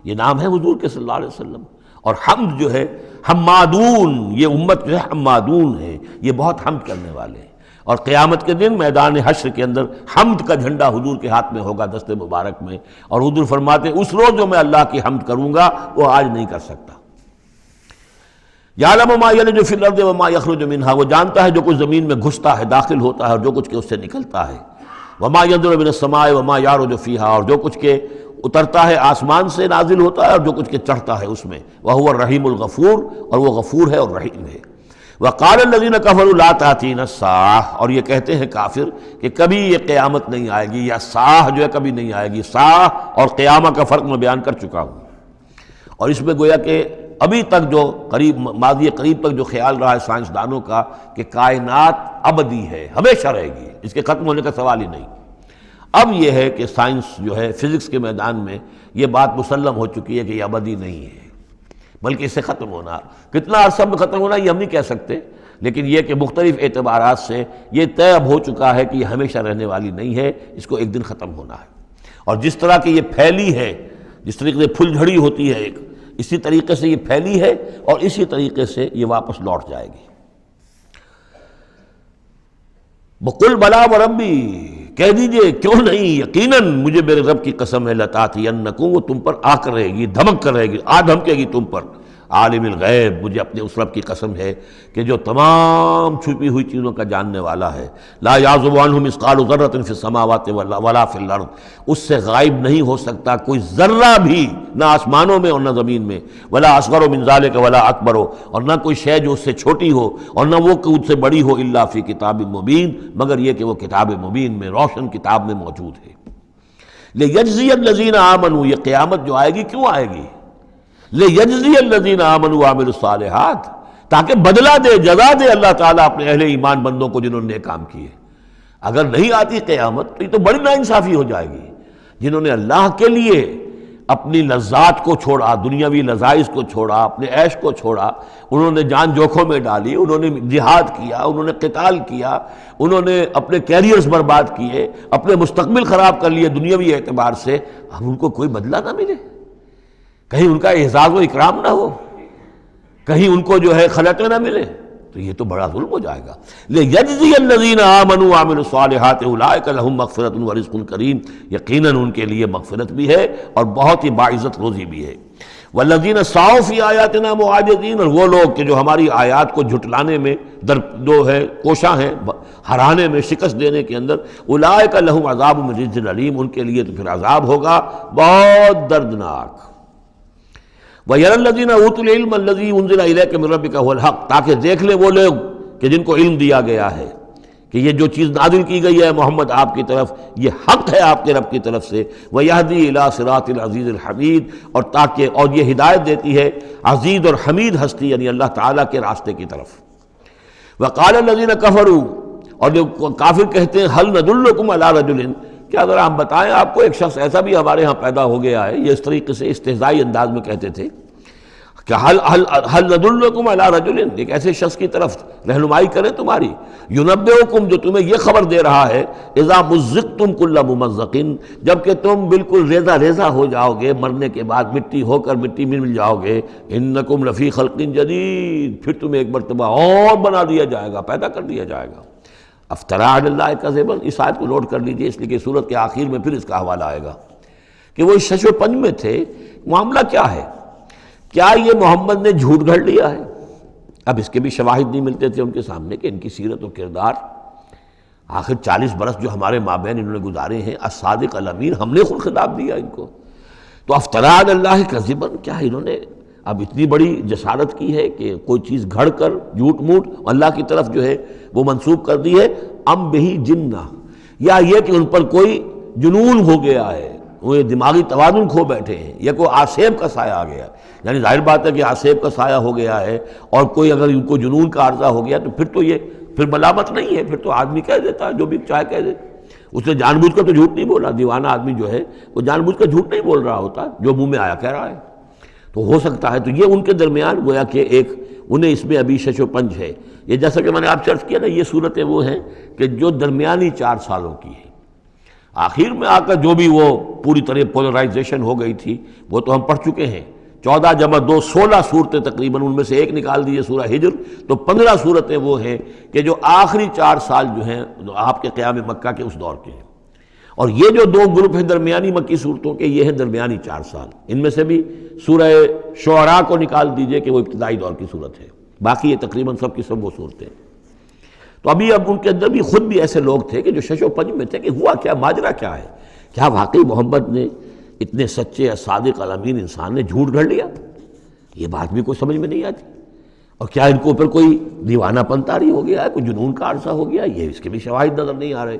یہ نام ہے حضور کے صلی اللہ علیہ وسلم۔ اور حمد جو ہے حمادون، یہ امت جو ہے حمادون ہے، یہ بہت حمد کرنے والے ہیں، اور قیامت کے دن میدان حشر کے اندر حمد کا جھنڈا حضور کے ہاتھ میں ہوگا، دست مبارک میں، اور حضور فرماتے ہیں اس روز جو میں اللہ کی حمد کروں گا وہ آج نہیں کر سکتا۔ یعلم ما یلج فی الارض وما یخرج منها، وہ جانتا ہے جو کچھ زمین میں گھستا ہے، داخل ہوتا ہے، اور جو کچھ کہ اس سے نکلتا ہے، وما ينزل من السماء وما يعرج فيها، اور جو کچھ کہ اترتا ہے آسمان سے نازل ہوتا ہے اور جو کچھ کہ چڑھتا ہے اس میں، وهو الرحیم الغفور، اور وہ غفور ہے اور رحیم ہے۔ وقال الذين كفروا لا تأتينا الساعة، اور یہ کہتے ہیں کافر کہ کبھی یہ قیامت نہیں آئے گی، یا ساعہ جو ہے کبھی نہیں آئے گی۔ ساعہ اور قیامہ کا فرق میں بیان کر چکا ہوں، اور اس میں گویا کہ ابھی تک جو قریب ماضی قریب تک جو خیال رہا ہے سائنسدانوں کا کہ کائنات ابدی ہے، ہمیشہ رہے گی، اس کے ختم ہونے کا سوال ہی نہیں۔ اب یہ ہے کہ سائنس جو ہے فزکس کے میدان میں یہ بات مسلم ہو چکی ہے کہ یہ ابدی نہیں ہے، بلکہ اس سے ختم ہونا، کتنا عرصہ میں ختم ہونا یہ ہم نہیں کہہ سکتے، لیکن یہ کہ مختلف اعتبارات سے یہ طے اب ہو چکا ہے کہ یہ ہمیشہ رہنے والی نہیں ہے، اس کو ایک دن ختم ہونا ہے۔ اور جس طرح کہ یہ پھیلی ہے، جس طریقے سے پھل جھڑی ہوتی ہے ایک، اسی طریقے سے یہ پھیلی ہے اور اسی طریقے سے یہ واپس لوٹ جائے گی۔ بقل بلا وربی، کہہ دیجئے کیوں نہیں، یقیناً مجھے میرے رب کی قسم ہے، لتاتینکم، وہ تم پر آ کر رہے گی، دھمک کر رہے گی، دھمکے گی تم پر۔ عالم الغیب، مجھے اپنے اس رب کی قسم ہے کہ جو تمام چھپی ہوئی چیزوں کا جاننے والا ہے۔ لا یعزب عنہ مثقال ذرۃ فی السماوات ولا فی الارض، اس سے غائب نہیں ہو سکتا کوئی ذرہ بھی، نہ آسمانوں میں اور نہ زمین میں، ولا اصغر من ذلک ولا اکبر، اور نہ کوئی شے جو اس سے چھوٹی ہو اور نہ وہ کہ اس سے بڑی ہو، الا فی کتاب مبین، مگر یہ کہ وہ کتاب مبین میں، روشن کتاب میں موجود ہے۔ لیجزی الذین آمنوا، یہ قیامت جو آئے گی کیوں آئے گی؟ لیجزی الذین آمنوا وعملوا الصالحات، تاکہ بدلہ دے، جزا دے اللہ تعالیٰ اپنے اہل ایمان بندوں کو جنہوں نے نیک کام کیے۔ اگر نہیں آتی قیامت تو یہ تو بڑی ناانصافی ہو جائے گی۔ جنہوں نے اللہ کے لیے اپنی لذات کو چھوڑا، دنیاوی لذائذ کو چھوڑا، اپنے عیش کو چھوڑا، انہوں نے جان جوکھوں میں ڈالی، انہوں نے جہاد کیا، انہوں نے قتال کیا، انہوں نے اپنے کیریئرز برباد کیے، اپنے مستقبل خراب کر لیے دنیاوی اعتبار سے، اب ان کو کوئی بدلہ نہ ملے، کہیں ان کا اعزاز و اکرام نہ ہو، کہیں ان کو جو ہے خلعتیں نہ ملے، تو یہ تو بڑا ظلم ہو جائے گا۔ لیجزی الذین آمنوا وعملوا الصالحات اولئک لہم مغفرۃ ورزق کریم، یقیناً ان کے لیے مغفرت بھی ہے اور بہت ہی باعزت روزی بھی ہے۔ والذین سعوا فی آیاتنا معاجزین، اور وہ لوگ کہ جو ہماری آیات کو جھٹلانے میں جو ہے کوشاں ہیں، ہرانے میں، شکست دینے کے اندر، اولئک لہم عذاب من رجز علیم، ان کے لیے تو پھر عذاب ہوگا بہت دردناک۔ وَيَرَى الَّذِينَ أُوتُوا الْعِلْمَ الَّذِي أُنزِلَ إِلَيْكَ مِن رَّبِّكَ هُوَ الْحَقُّ، تاکہ دیکھ لیں وہ لوگ کہ جن کو علم دیا گیا ہے کہ یہ جو چیز نازل کی گئی ہے محمد آپ کی طرف، یہ حق ہے آپ کے رب کی طرف سے۔ وَيَهْدِي إِلَىٰ صِرَاطِ الْعَزِيزِ الْحَمِيدِ، اور یہ ہدایت دیتی ہے عزیز اور حمید ہستی یعنی اللہ تعالیٰ کے راستے کی طرف۔ وَقَالَ الَّذِينَ كَفَرُوا، اور جو کافر کہتے ہیں هَلْ نَدُلُّكُمْ عَلَىٰ رَجُلٍ، کیا ذرا ہم بتائیں آپ کو ایک شخص ایسا بھی ہمارے ہاں پیدا ہو گیا ہے، یہ اس طریقے سے استہزائی انداز میں کہتے تھے کہ هل ندلکم علی رجل، ایک ایسے شخص کی طرف رہنمائی کریں تمہاری، ینبئکم، جو تمہیں یہ خبر دے رہا ہے، اذا مزقتم کل ممزق، جب کہ تم بالکل ریزہ ریزہ ہو جاؤ گے، مرنے کے بعد مٹی ہو کر مٹی میں مل جاؤ گے، انکم لفی خلق جدید، پھر تمہیں ایک مرتبہ اور بنا دیا جائے گا، پیدا کر دیا جائے گا۔ افترا علی اللہ کذبا، اس آیت کو نوٹ کر لیجئے اس لیے کہ سورت کے آخر میں پھر اس کا حوالہ آئے گا کہ وہ اس شش و پنج میں تھے۔ معاملہ کیا ہے؟ کیا یہ محمد نے جھوٹ گھڑ لیا ہے؟ اب اس کے بھی شواہد نہیں ملتے تھے ان کے سامنے کہ ان کی سیرت و کردار، آخر 40 برس جو ہمارے مابین انہوں نے گزارے ہیں، الصادق الامین، ہم نے خود خطاب دیا ان کو۔ تو افترا علی اللہ کذبا، کیا انہوں نے اب اتنی بڑی جسارت کی ہے کہ کوئی چیز گھڑ کر جھوٹ موٹ اللہ کی طرف جو ہے وہ منسوب کر دی ہے؟ ام بہی جنہ، یا یہ کہ ان پر کوئی جنون ہو گیا ہے، وہ دماغی توازن کھو بیٹھے ہیں، یا کوئی آسیب کا سایہ آ گیا، یعنی ظاہر بات ہے کہ آسیب کا سایہ ہو گیا ہے، اور کوئی اگر ان کو جنون کا عارضہ ہو گیا تو پھر تو یہ پھر ملامت نہیں ہے، پھر تو آدمی کہہ دیتا ہے جو بھی چاہے کہہ دے، اس نے جان بوجھ کر تو جھوٹ نہیں بولا، دیوانہ آدمی جو ہے وہ جان بوجھ کر جھوٹ نہیں بول رہا ہوتا، جو منہ میں آیا کہہ رہا ہے، تو ہو سکتا ہے تو یہ ان کے درمیان گویا کہ ایک انہیں اس میں ابھی شش و پنج ہے۔ یہ جیسا کہ میں نے آپ چرچ کیا نا، یہ صورتیں وہ ہیں کہ جو درمیانی 4 سالوں کی ہیں، آخر میں آ کر جو بھی وہ پوری طرح پولرائزیشن ہو گئی تھی وہ تو ہم پڑھ چکے ہیں 14 جمع 2 16 صورتیں تقریباً، ان میں سے ایک نکال دیجیے سورہ ہجر، تو 15 صورتیں وہ ہیں کہ جو آخری 4 سال جو ہیں آپ کے قیام مکہ کے اس دور کے ہیں، اور یہ جو 2 گروپ ہیں درمیانی مکی صورتوں کے، یہ ہیں درمیانی 4 سال۔ ان میں سے بھی سورہ شعراء کو نکال دیجئے کہ وہ ابتدائی دور کی صورت ہے، باقی یہ تقریباً سب کی سب وہ صورتیں۔ تو اب ان کے اندر بھی خود بھی ایسے لوگ تھے کہ جو شش و پنج میں تھے کہ ہوا کیا، ماجرا کیا ہے، کیا واقعی محمد نے اتنے سچے صادق الامین انسان نے جھوٹ گھڑ لیا؟ یہ بات بھی کوئی سمجھ میں نہیں آتی، اور کیا ان کو اوپر کوئی دیوانہ پن طاری ہو گیا ہے، کوئی جنون کا عرصہ ہو گیا، یہ اس کے بھی شواہد نظر نہیں آ رہے۔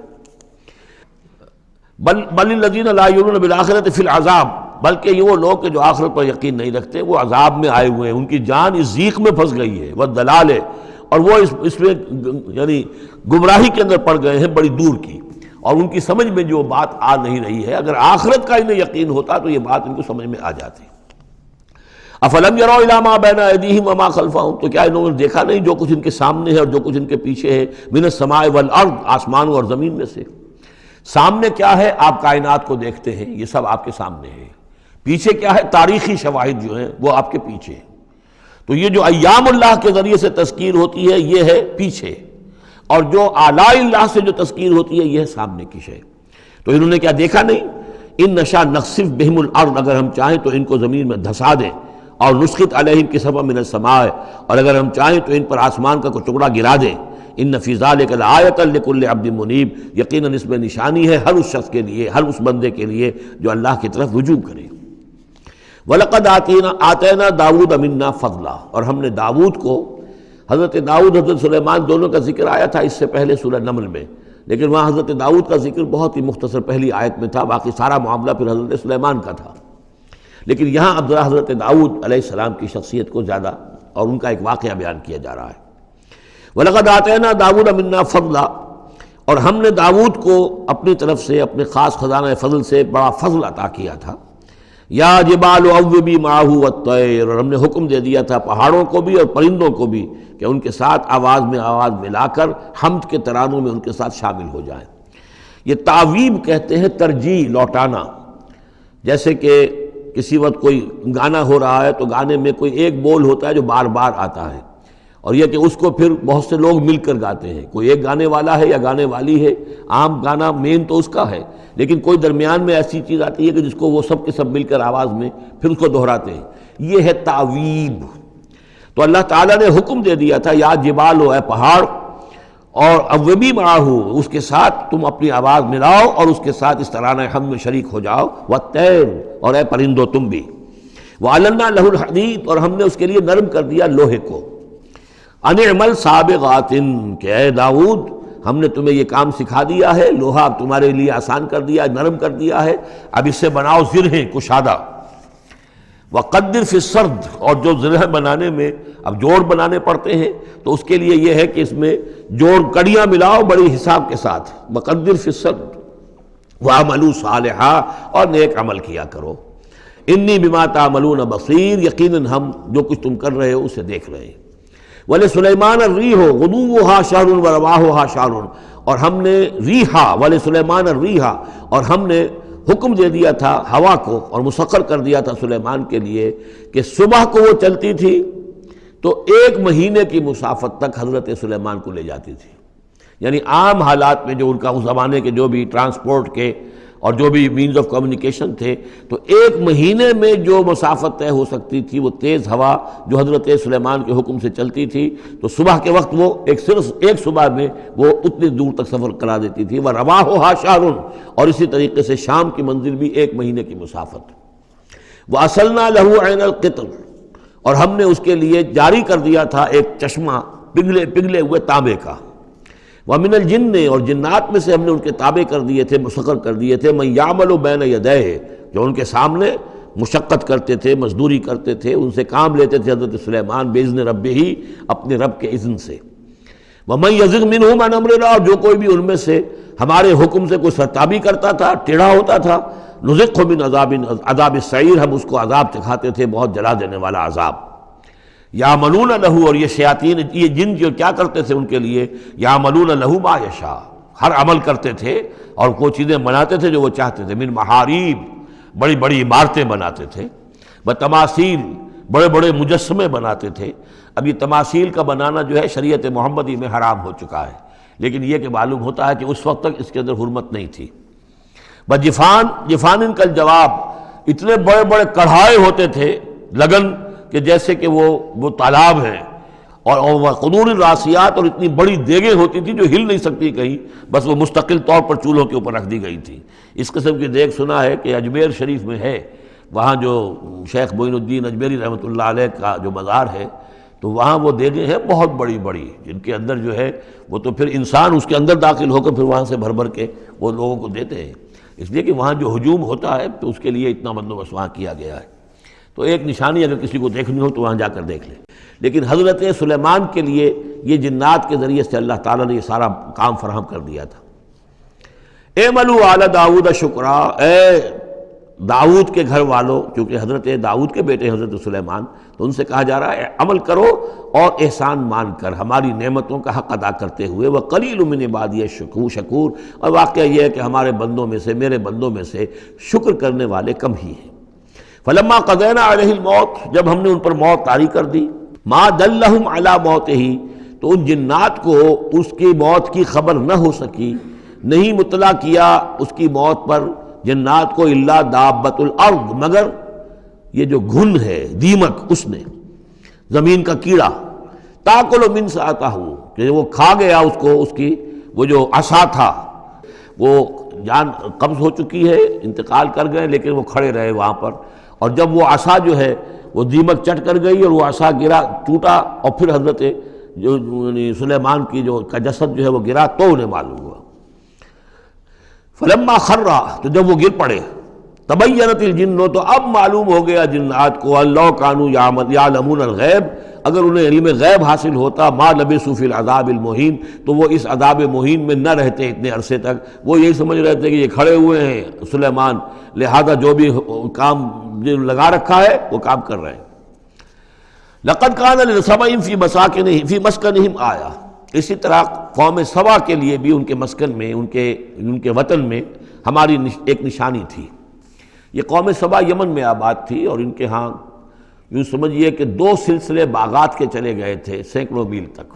بل الذین لا یؤمنون بالآخرۃ فی العذاب، بلکہ یہ وہ لوگ کہ جو آخرت پر یقین نہیں رکھتے وہ عذاب میں آئے ہوئے ہیں، ان کی جان اس ضیق میں پھنس گئی ہے، والضلال ہے، اور وہ اس میں یعنی گمراہی کے اندر پڑ گئے ہیں بڑی دور کی، اور ان کی سمجھ میں جو بات آ نہیں رہی ہے، اگر آخرت کا انہیں یقین ہوتا تو یہ بات ان کو سمجھ میں آ جاتی۔ افلم یروا الی ما بین ایدیہم وما خلفہم، تو کیا انہوں نے دیکھا نہیں جو کچھ ان کے سامنے ہے اور جو کچھ ان کے پیچھے ہے، من السماء والارض، آسمانوں اور زمین میں سے۔ سامنے کیا ہے؟ آپ کائنات کو دیکھتے ہیں، یہ سب آپ کے سامنے ہے۔ پیچھے کیا ہے؟ تاریخی شواہد جو ہیں وہ آپ کے پیچھے ہیں۔ تو یہ جو ایام اللہ کے ذریعے سے تذکیر ہوتی ہے یہ ہے پیچھے، اور جو آلاء اللہ سے جو تذکیر ہوتی ہے یہ ہے سامنے کی شے۔ تو انہوں نے کیا دیکھا نہیں؟ ان نشاء نخسف بہم الارض، اگر ہم چاہیں تو ان کو زمین میں دھسا دیں، اور نسقط علیہم کسفا من السماء، اور اگر ہم چاہیں تو ان پر آسمان کا کوئی ٹکڑا گرا دیں۔ ان فی ذلک لآیۃ لکل عبد منیب، یقیناً اس میں نشانی ہے ہر اس شخص کے لیے، ہر اس بندے کے لیے جو اللہ کی طرف رجوع کرے۔ وَلَقَدْ آتَيْنَا دَاوُودَ مِنَّا فَضْلًا، اور ہم نے داؤد کو، حضرت داؤد حضرت سلیمان دونوں کا ذکر آیا تھا اس سے پہلے سورہ نمل میں، لیکن وہاں حضرت داؤد کا ذکر بہت ہی مختصر پہلی آیت میں تھا، باقی سارا معاملہ پھر حضرت سلیمان کا تھا۔ لیکن یہاں اب ذرا حضرت داؤد علیہ السلام کی شخصیت کو زیادہ اور ان کا ایک واقعہ بیان کیا جا رہا ہے۔ وَلَقَدْ آتَيْنَا دَاوُودَ مِنَّا فَضْلًا، اور ہم نے داؤد کو اپنی طرف سے اپنے خاص خزانہ فضل سے بڑا فضل عطا کیا تھا۔ یا جبال اوبی معہ والطیر، اور ہم نے حکم دے دیا تھا پہاڑوں کو بھی اور پرندوں کو بھی کہ ان کے ساتھ آواز میں آواز ملا کر حمد کے ترانوں میں ان کے ساتھ شامل ہو جائیں۔ یہ تعویب کہتے ہیں ترجیح، لوٹانا۔ جیسے کہ کسی وقت کوئی گانا ہو رہا ہے تو گانے میں کوئی ایک بول ہوتا ہے جو بار بار آتا ہے، اور یہ کہ اس کو پھر بہت سے لوگ مل کر گاتے ہیں، کوئی ایک گانے والا ہے یا گانے والی ہے، عام گانا مین تو اس کا ہے، لیکن کوئی درمیان میں ایسی چیز آتی ہے کہ جس کو وہ سب کے سب مل کر آواز میں پھر اس کو دہراتے ہیں، یہ ہے تعویب۔ تو اللہ تعالیٰ نے حکم دے دیا تھا یا جبال ہو، اے پہاڑ، اور اوبی معہ، اس کے ساتھ تم اپنی آواز ملاؤ اور اس کے ساتھ اس ترانہ حمد میں شریک ہو جاؤ، والطیر، اور اے پرندو تم بھی، وَعَلَنَّا لَهُ الْحَدِيدَ، اور ہم نے اس کے لیے نرم کر دیا لوہے کو، ان اعمل سابغات، کہ اے داؤد ہم نے تمہیں یہ کام سکھا دیا ہے، لوہا اب تمہارے لیے آسان کر دیا، نرم کر دیا ہے، اب اس سے بناؤ زرہیں کشادہ، وقدر فی السرد، اور جو زرہ بنانے میں اب جوڑ بنانے پڑتے ہیں تو اس کے لیے یہ ہے کہ اس میں جوڑ کڑیاں ملاؤ بڑی حساب کے ساتھ، وقدر فی السرد وَعَمَلُوا صَالِحًا، اور نیک عمل کیا کرو، انی بما تعملون بصیر، یقیناً ہم جو کچھ تم کر رہے ہو اسے دیکھ رہے ہیں۔ وَلِسُلَيْمَانَ الرِّيحُ غُدُوُّهَا شَهْرٌ وَرَوَاحُهَا شَهْرٌ، اور ہم نے ریحا، وَلِسُلَيْمَانَ الرِّيحَ، اور ہم نے حکم دے دیا تھا ہوا کو اور مسخر کر دیا تھا سلیمان کے لیے کہ صبح کو وہ چلتی تھی تو 1 مہینے کی مسافت تک حضرت سلیمان کو لے جاتی تھی، یعنی عام حالات میں جو ان کا اس زمانے کے جو بھی ٹرانسپورٹ کے اور جو بھی مینز آف کمیونیکیشن تھے، تو 1 مہینے میں جو مسافت طے ہو سکتی تھی وہ تیز ہوا جو حضرت سلیمان کے حکم سے چلتی تھی، تو صبح کے وقت وہ صرف ایک صبح میں وہ اتنی دور تک سفر کرا دیتی تھی، وَرَوَاحُهَا شَهْرٌ، اور اسی طریقے سے شام کی منزل بھی 1 مہینے کی مسافت۔ وَأَصَلْنَا لَهُ عَيْنَ الْقِطْرِ، اور ہم نے اس کے لیے جاری کر دیا تھا ایک چشمہ پگھلے ہوئے تانبے کا، وَمِنَ الْجِنِّ، اور جنات میں سے ہم نے ان کے تابع کر دیے تھے، مسخر کر دیے تھے، مَن يَعْمَلُ بَيْنَ يَدَيْهِ، جو ان کے سامنے مشقت کرتے تھے، مزدوری کرتے تھے، ان سے کام لیتے تھے حضرت سلیمان بِإِذْنِ رَبِّهِ، اپنے رب کے اذن سے۔ وَمَن يَزِغْ مِنْهُمْ عَنْ أَمْرِنَا، اور جو کوئی بھی ان میں سے ہمارے حکم سے کوئی سرتابی کرتا تھا، ٹیڑھا ہوتا تھا، نُذِقْهُ مِنْ عَذَابِ السَّعِيرِ، ہم اس کو عذاب چکھاتے تھے، بہت جلا دینے والا عذاب۔ یعملون لہ، اور یہ شیاطین، یہ جن جو کیا کرتے تھے ان کے لیے، یعملون لہ ما یشاء، ہر عمل کرتے تھے اور وہ چیزیں بناتے تھے جو وہ چاہتے تھے، من محاریب، بڑی بڑی عمارتیں بناتے تھے، بتماثیل، بڑے بڑے مجسمے بناتے تھے۔ اب یہ تماثیل کا بنانا جو ہے شریعت محمدی میں حرام ہو چکا ہے، لیکن یہ کہ معلوم ہوتا ہے کہ اس وقت تک اس کے اندر حرمت نہیں تھی۔ بجفان، جفان کا جواب، اتنے بڑے بڑے کڑھائے ہوتے تھے لگن کہ جیسے کہ وہ تالاب ہیں، اور قدور الراسیات، اور اتنی بڑی دیگیں ہوتی تھی جو ہل نہیں سکتی کہیں، بس وہ مستقل طور پر چولہوں کے اوپر رکھ دی گئی تھی۔ اس قسم کی دیگ سنا ہے کہ اجمیر شریف میں ہے، وہاں جو شیخ معین الدین اجمیری رحمۃ اللہ علیہ کا جو مزار ہے، تو وہاں وہ دیگیں ہیں بہت بڑی بڑی، جن کے اندر جو ہے وہ تو پھر انسان اس کے اندر داخل ہو کر پھر وہاں سے بھر بھر کے وہ لوگوں کو دیتے ہیں، اس لیے کہ وہاں جو ہجوم ہوتا ہے تو اس کے لیے اتنا بندوبست وہاں کیا گیا ہے۔ تو ایک نشانی اگر کسی کو دیکھنی ہو تو وہاں جا کر دیکھ لے۔ لیکن حضرت سلیمان کے لیے یہ جنات کے ذریعے سے اللہ تعالیٰ نے یہ سارا کام فراہم کر دیا تھا۔ اعملوا آل داؤد شکرا، اے داؤد کے گھر والوں، کیونکہ حضرت داؤد کے بیٹے حضرت سلیمان، تو ان سے کہا جا رہا ہے عمل کرو اور احسان مان کر ہماری نعمتوں کا حق ادا کرتے ہوئے، وقلیل من عبادی الشکور، اور واقعہ یہ ہے کہ ہمارے بندوں میں سے، میرے بندوں میں سے شکر کرنے والے کم ہی ہیں۔ فلما قضینا علیہ الموت، جب ہم نے ان پر موت طاری کر دی، ما دلہم علی موتہ، تو ان جنات کو اس کی موت کی خبر نہ ہو سکی، نہیں مطلع کیا اس کی موت پر جنات کو، الا دابۃ الارض، مگر یہ جو گھن ہے دیمک، اس نے، زمین کا کیڑا، تاکل من ساعتہ، کہ وہ کھا گیا اس کو، اس کی وہ جو عصا تھا، وہ جان قبض ہو چکی ہے، انتقال کر گئے، لیکن وہ کھڑے رہے وہاں پر، اور جب وہ عصا جو ہے وہ دیمک چٹ کر گئی اور وہ عصا گرا، ٹوٹا، اور پھر حضرت جو سلیمان کی جو کا جسد جو ہے وہ گرا، تو انہیں معلوم ہوا۔ فلما خرّا، تو جب وہ گر پڑے، تبینت الجن، تو اب معلوم ہو گیا جنات کو، اللہ کانوا یعلمون الغیب، اگر انہیں علم غیب حاصل ہوتا، ما لبثوا فی العذاب المہین، تو وہ اس عذاب مہین میں نہ رہتے اتنے عرصے تک۔ وہ یہی سمجھ رہے تھے کہ یہ کھڑے ہوئے ہیں سلیمان، لہذا جو بھی کام لگا رکھا ہے وہ کام کر رہے ہیں۔ لقد کان لسبأ فی مسکنہم آیہ، اسی طرح قوم سبا کے لیے بھی ان کے مسکن میں، ان کے وطن میں ہماری ایک نشانی تھی۔ یہ قوم سبا یمن میں آباد تھی، اور ان کے ہاں یوں سمجھیے کہ 2 سلسلے باغات کے چلے گئے تھے سینکڑوں میل تک،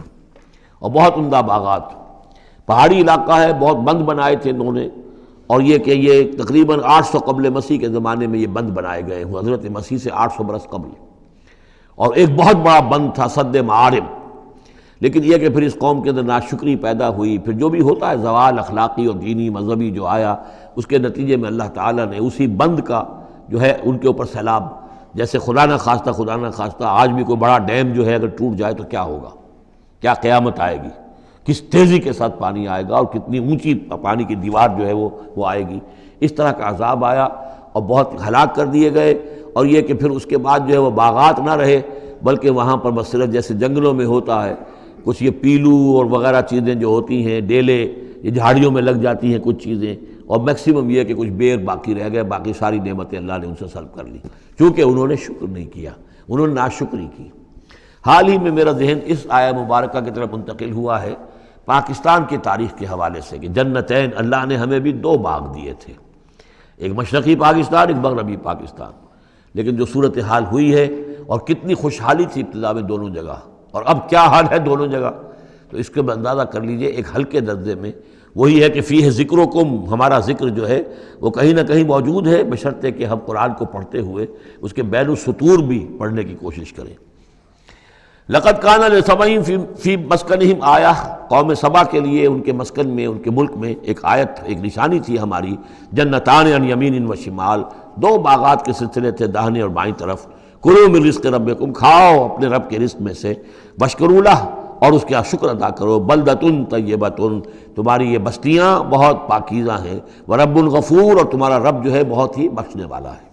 اور بہت عمدہ باغات، پہاڑی علاقہ ہے، بہت بند بنائے تھے انہوں نے، اور یہ کہ یہ تقریباً 800 قبل مسیح کے زمانے میں یہ بند بنائے گئے ہوں، حضرت مسیح سے 800 برس قبل، اور ایک بہت بڑا بند تھا سد معارم۔ لیکن یہ کہ پھر اس قوم کے اندر ناشکری پیدا ہوئی، پھر جو بھی ہوتا ہے زوال اخلاقی اور دینی مذہبی جو آیا، اس کے نتیجے میں اللہ تعالیٰ نے اسی بند کا جو ہے ان کے اوپر سیلاب، جیسے خدا نہ خواستہ آج بھی کوئی بڑا ڈیم جو ہے اگر ٹوٹ جائے تو کیا ہوگا، کیا قیامت آئے گی، کس تیزی کے ساتھ پانی آئے گا، اور کتنی اونچی پانی کی دیوار جو ہے وہ آئے گی، اس طرح کا عذاب آیا اور بہت ہلاک کر دیے گئے۔ اور یہ کہ پھر اس کے بعد جو ہے وہ باغات نہ رہے، بلکہ وہاں پر بس صرف جیسے جنگلوں میں ہوتا ہے کچھ یہ پیلو اور وغیرہ چیزیں جو ہوتی ہیں، ڈیلے، یہ جھاڑیوں میں لگ جاتی ہیں کچھ چیزیں، اور میکسیمم یہ کہ کچھ بیر باقی رہ گئے، باقی ساری نعمتیں اللہ نے ان سے سلب کر لی، کیونکہ انہوں نے شکر نہیں کیا، انہوں نے ناشکری کی۔ حال ہی میں میرا ذہن اس آیہ مبارکہ کی طرف منتقل ہوا ہے پاکستان کی تاریخ کے حوالے سے، کہ جنتین، اللہ نے ہمیں بھی 2 باغ دیے تھے، ایک مشرقی پاکستان، ایک مغربی پاکستان، لیکن جو صورتحال ہوئی ہے، اور کتنی خوشحالی تھی ابتدا میں دونوں جگہ، اور اب کیا حال ہے دونوں جگہ، تو اس کے اندازہ کر لیجئے ایک ہلکے درجے میں وہی ہے کہ فیہ ذکرکم، ہمارا ذکر جو ہے وہ کہیں نہ کہیں موجود ہے، بشرطے کہ ہم قرآن کو پڑھتے ہوئے اس کے بین السطور بھی پڑھنے کی کوشش کریں۔ لقد کان لسبأ فی مسکنہم آیہ، قوم سبا کے لیے ان کے مسکن میں، ان کے ملک میں ایک آیت، ایک نشانی تھی ہماری، جنتان عن یمین و شمال، 2 باغات کے سلسلے تھے داہنے اور بائیں طرف، کلوا من رزق ربکم، کھاؤ اپنے رب کے رزق میں سے، واشکروا لہ، اور اس کا شکر ادا کرو، بلدۃ طیبۃ، تمہاری یہ بستیاں بہت پاکیزہ ہیں، ورب غفور، اور تمہارا رب جو ہے بہت ہی بخشنے والا ہے۔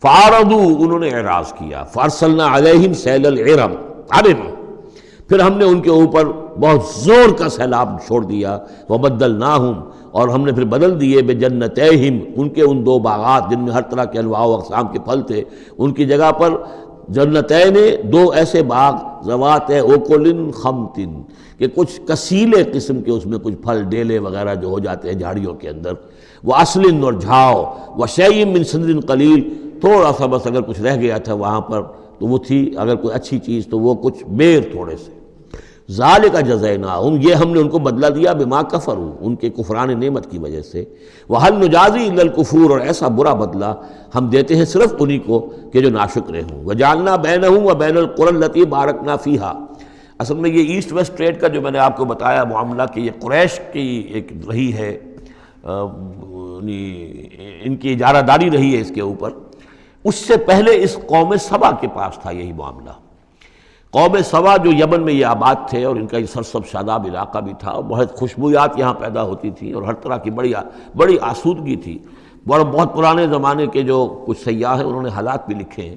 فاعرضوا، انہوں نے اعراض کیا، فارسلنا علیہم سیل العرم، پھر ہم نے ان کے اوپر بہت زور کا سیلاب چھوڑ دیا، وبدلناہم، اور ہم نے پھر بدل دیے، بجنتیہم، ان کے ان 2 باغات جن میں ہر طرح کے انواع و اقسام کے پھل تھے، ان کی جگہ پر جنتین، 2 ایسے باغ، ذوات اوکل خمط، کہ کچھ کسیلے قسم کے اس میں کچھ پھل ڈیلے وغیرہ جو ہو جاتے ہیں جھاڑیوں کے اندر، وہ اصل اور جھاؤ، وشیء من سدر قلیل، تھوڑا سا بس اگر کچھ رہ گیا تھا وہاں پر تو وہ تھی اگر کوئی اچھی چیز تو وہ کچھ بیر تھوڑے سے. ذالک جزیناہم، یہ ہم نے ان کو بدلہ دیا بما کفروا، ان کے کفران نعمت کی وجہ سے. وہل نجازی الا الکفور، اور ایسا برا بدلہ ہم دیتے ہیں صرف انہی کو کہ جو ناشکرے ہوں. وجعلنا بینہم وبین القری التی بارکنا فیہا. اصل میں یہ ایسٹ ویسٹ ٹریڈ کا جو میں نے آپ کو بتایا معاملہ کہ یہ قریش کی ایک رہی ہے، ان کی اجارہ داری رہی ہے اس کے اوپر. اس سے پہلے اس قوم سبا کے پاس تھا یہی معاملہ. قوم سبا جو یمن میں یہ آباد تھے اور ان کا یہ سرسب شاداب علاقہ بھی تھا، اور بہت خوشبویات یہاں پیدا ہوتی تھیں اور ہر طرح کی بڑی آسودگی تھی. بہت پرانے زمانے کے جو کچھ سیاح ہیں انہوں نے حالات بھی لکھے ہیں.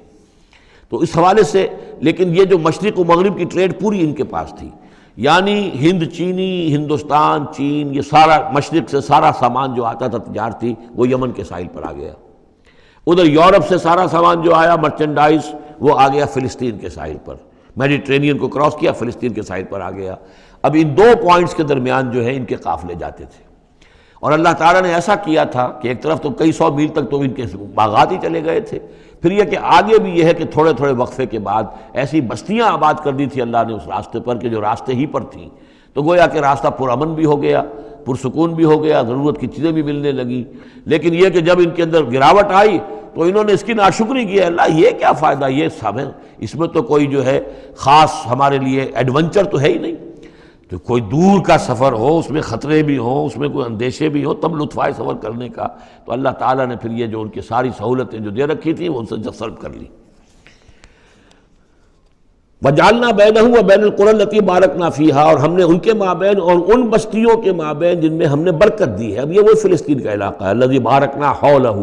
تو اس حوالے سے لیکن یہ جو مشرق و مغرب کی ٹریڈ پوری ان کے پاس تھی، یعنی ہند چینی، ہندوستان چین، یہ سارا مشرق سے سارا سامان جو آتا تھا تجارتی وہ یمن کے ساحل پر آ گیا. ادھر یورپ سے سارا سامان جو آیا مرچنڈائز وہ آ گیا فلسطین کے ساحل پر، میڈیٹرینین کو کراس کیا فلسطین کے ساحل پر آ گیا. اب ان دو پوائنٹس کے درمیان جو ہے ان کے قافلے جاتے تھے، اور اللہ تعالیٰ نے ایسا کیا تھا کہ ایک طرف تو کئی سو میل تک تو ان کے باغات ہی چلے گئے تھے، پھر یہ کہ آگے بھی یہ ہے کہ تھوڑے تھوڑے وقفے کے بعد ایسی بستیاں آباد کر دی تھی اللہ نے اس راستے پر کہ جو راستے ہی پر تھیں. تو گویا کہ راستہ پرامن بھی ہو گیا، پرسکون بھی ہو گیا، ضرورت کی چیزیں بھی ملنے لگی. لیکن یہ کہ جب ان کے اندر گراوٹ آئی تو انہوں نے اس کی ناشکری کی. اللہ یہ کیا فائدہ، یہ سب ہے اس میں تو کوئی جو ہے خاص ہمارے لیے ایڈونچر تو ہے ہی نہیں. تو کوئی دور کا سفر ہو، اس میں خطرے بھی ہوں، اس میں کوئی اندیشے بھی ہوں، تب لطف آئے سفر کرنے کا. تو اللہ تعالیٰ نے پھر یہ جو ان کی ساری سہولتیں جو دے رکھی تھیں وہ ان سے سلب کر لی. وجعلنا بینہم وبین القری التی بارکنا فیہا، اور ہم نے ان کے مابین اور ان بستیوں کے مابین جن میں ہم نے برکت دی ہے. اب یہ وہ فلسطین کا علاقہ ہے الذی بارکنا حولہ.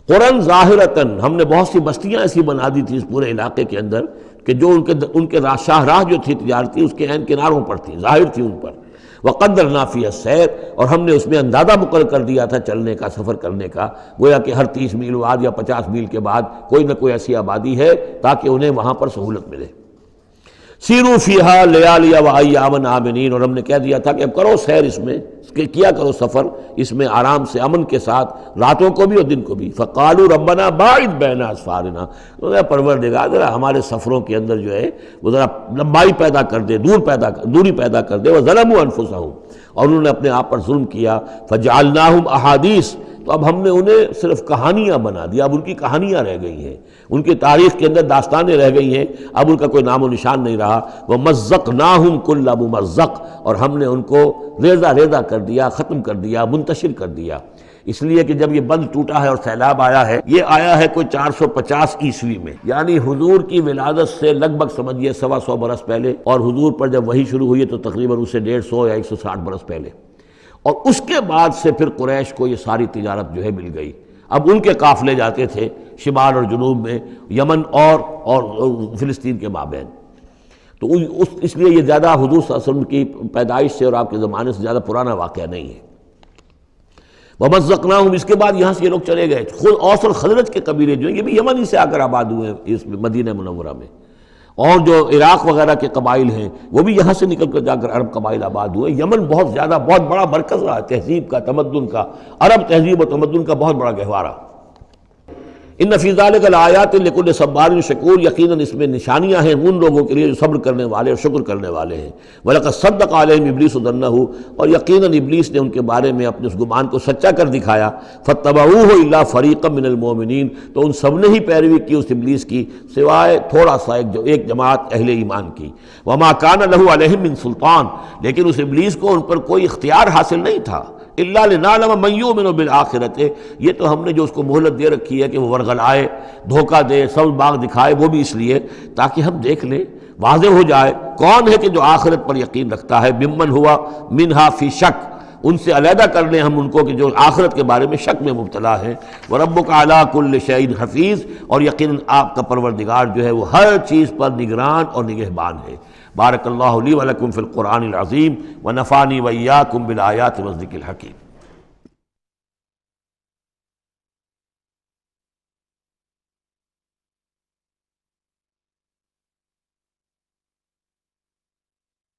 قرن ظاہرتاً، ہم نے بہت سی بستیاں ایسی بنا دی تھی اس پورے علاقے کے اندر کہ جو ان کے شاہراہ جو تھی تجارتی اس کے عین کناروں پر تھی، ظاہر تھی ان پر. وقدرنا فیہا السیر، اور ہم نے اس میں اندازہ مقرر کر دیا تھا چلنے کا، سفر کرنے کا. گویا کہ ہر 30 میل بعد یا 50 میل کے بعد کوئی نہ کوئی ایسی آبادی ہے تاکہ انہیں وہاں پر سہولت ملے. سیروا فیہا لیالی وایاما آمنین، اور ہم نے کہہ دیا تھا کہ اب کرو سیر اس میں، کیا کرو سفر اس میں آرام سے امن کے ساتھ، راتوں کو بھی اور دن کو بھی. فقالوا ربنا باعد بین اسفارنا، پروردگار ذرا ہمارے سفروں کے اندر جو ہے وہ ذرا لمبائی پیدا کر دے، دوری پیدا کر دے. وظلموا انفسہم، اور انہوں نے اپنے آپ پر ظلم کیا. فجعلناہم احادیث، تو اب ہم نے انہیں صرف کہانیاں بنا دیا، اب ان کی کہانیاں رہ گئی ہیں، ان کی تاریخ کے اندر داستانیں رہ گئی ہیں، اب ان کا کوئی نام و نشان نہیں رہا. وَمَزَّقْنَاهُمْ كُلَّ مُمَزَّقٍ، اور ہم نے ان کو ریزہ ریزہ کر دیا، ختم کر دیا، منتشر کر دیا. اس لیے کہ جب یہ بند ٹوٹا ہے اور سیلاب آیا ہے، یہ آیا ہے کوئی 450 عیسوی میں، یعنی حضور کی ولادت سے لگ بھگ سمجھیے 125 برس پہلے، اور حضور پر جب وحی شروع ہوئی تو تقریباً اسے 150 یا 160 برس پہلے. اور اس کے بعد سے پھر قریش کو یہ ساری تجارت جو ہے مل گئی. اب ان کے قافلے جاتے تھے شمال اور جنوب میں، یمن اور فلسطین کے مابین. تو اس لیے یہ زیادہ حضور صلی اللہ علیہ وسلم کی پیدائش سے اور آپ کے زمانے سے زیادہ پرانا واقعہ نہیں ہے. وَمَزَّقْنَاهُمْ، اس کے بعد یہاں سے یہ لوگ چلے گئے. خود اوس اور خزرج کے قبیلے جو ہیں یہ بھی یمن ہی سے آ کر آباد ہوئے ہیں اس مدینہ منورہ میں، اور جو عراق وغیرہ کے قبائل ہیں وہ بھی یہاں سے نکل کر جا کر عرب قبائل آباد ہوئے. یمن بہت بڑا مرکز رہا تہذیب کا، تمدن کا، عرب تہذیب و تمدن کا بہت بڑا گہوارہ. ان فی ذلک لآیات لکل صبار شکور، یقیناً اس میں نشانیاں ہیں ان لوگوں کے لیے جو صبر کرنے والے اور شکر کرنے والے ہیں. وَلَقَدْ صَدَّقَ عَلَيْهِمْ إِبْلِيسُ ظَنَّهُ، اور یقیناً ابلیس نے ان کے بارے میں اپنے اس گمان کو سچا کر دکھایا. فَاتَّبَعُوهُ إِلَّا فَرِيقًا مِّنَ الْمُؤْمِنِينَ، تو ان سب نے ہی پیروی کی اس ابلیس کی سوائے تھوڑا سا ایک جماعت اہل ایمان کی. وَمَا كَانَ لَهُ عَلَيْهِمْ مِّن سُلْطَانٍ، لیکن اس ابلیس کو ان پر کوئی اختیار حاصل نہیں تھا. الا لنعلم من یؤمن بالآخرۃ، یہ تو ہم نے جو اس کو مہلت دے رکھی ہے کہ وہ ورغلائے، دھوکہ دے، سبز باغ دکھائے، وہ بھی اس لیے تاکہ ہم دیکھ لیں، واضح ہو جائے کون ہے کہ جو آخرت پر یقین رکھتا ہے. ممن ہوا منہا فی شک، ان سے علیحدہ کر لیں ہم ان کو کہ جو آخرت کے بارے میں شک میں مبتلا ہے. وَرَبُّكَ عَلَىٰ كُلِّ شَيْءٍ حَفِيظٌ، اور یقیناً آپ کا پروردگار جو ہے وہ ہر چیز پر نگران اور نگہبان ہے. بارک اللہ لی ولکم فی القرآن العظیم ونفعنی وإیاکم بالآیات والذکر الحکیم.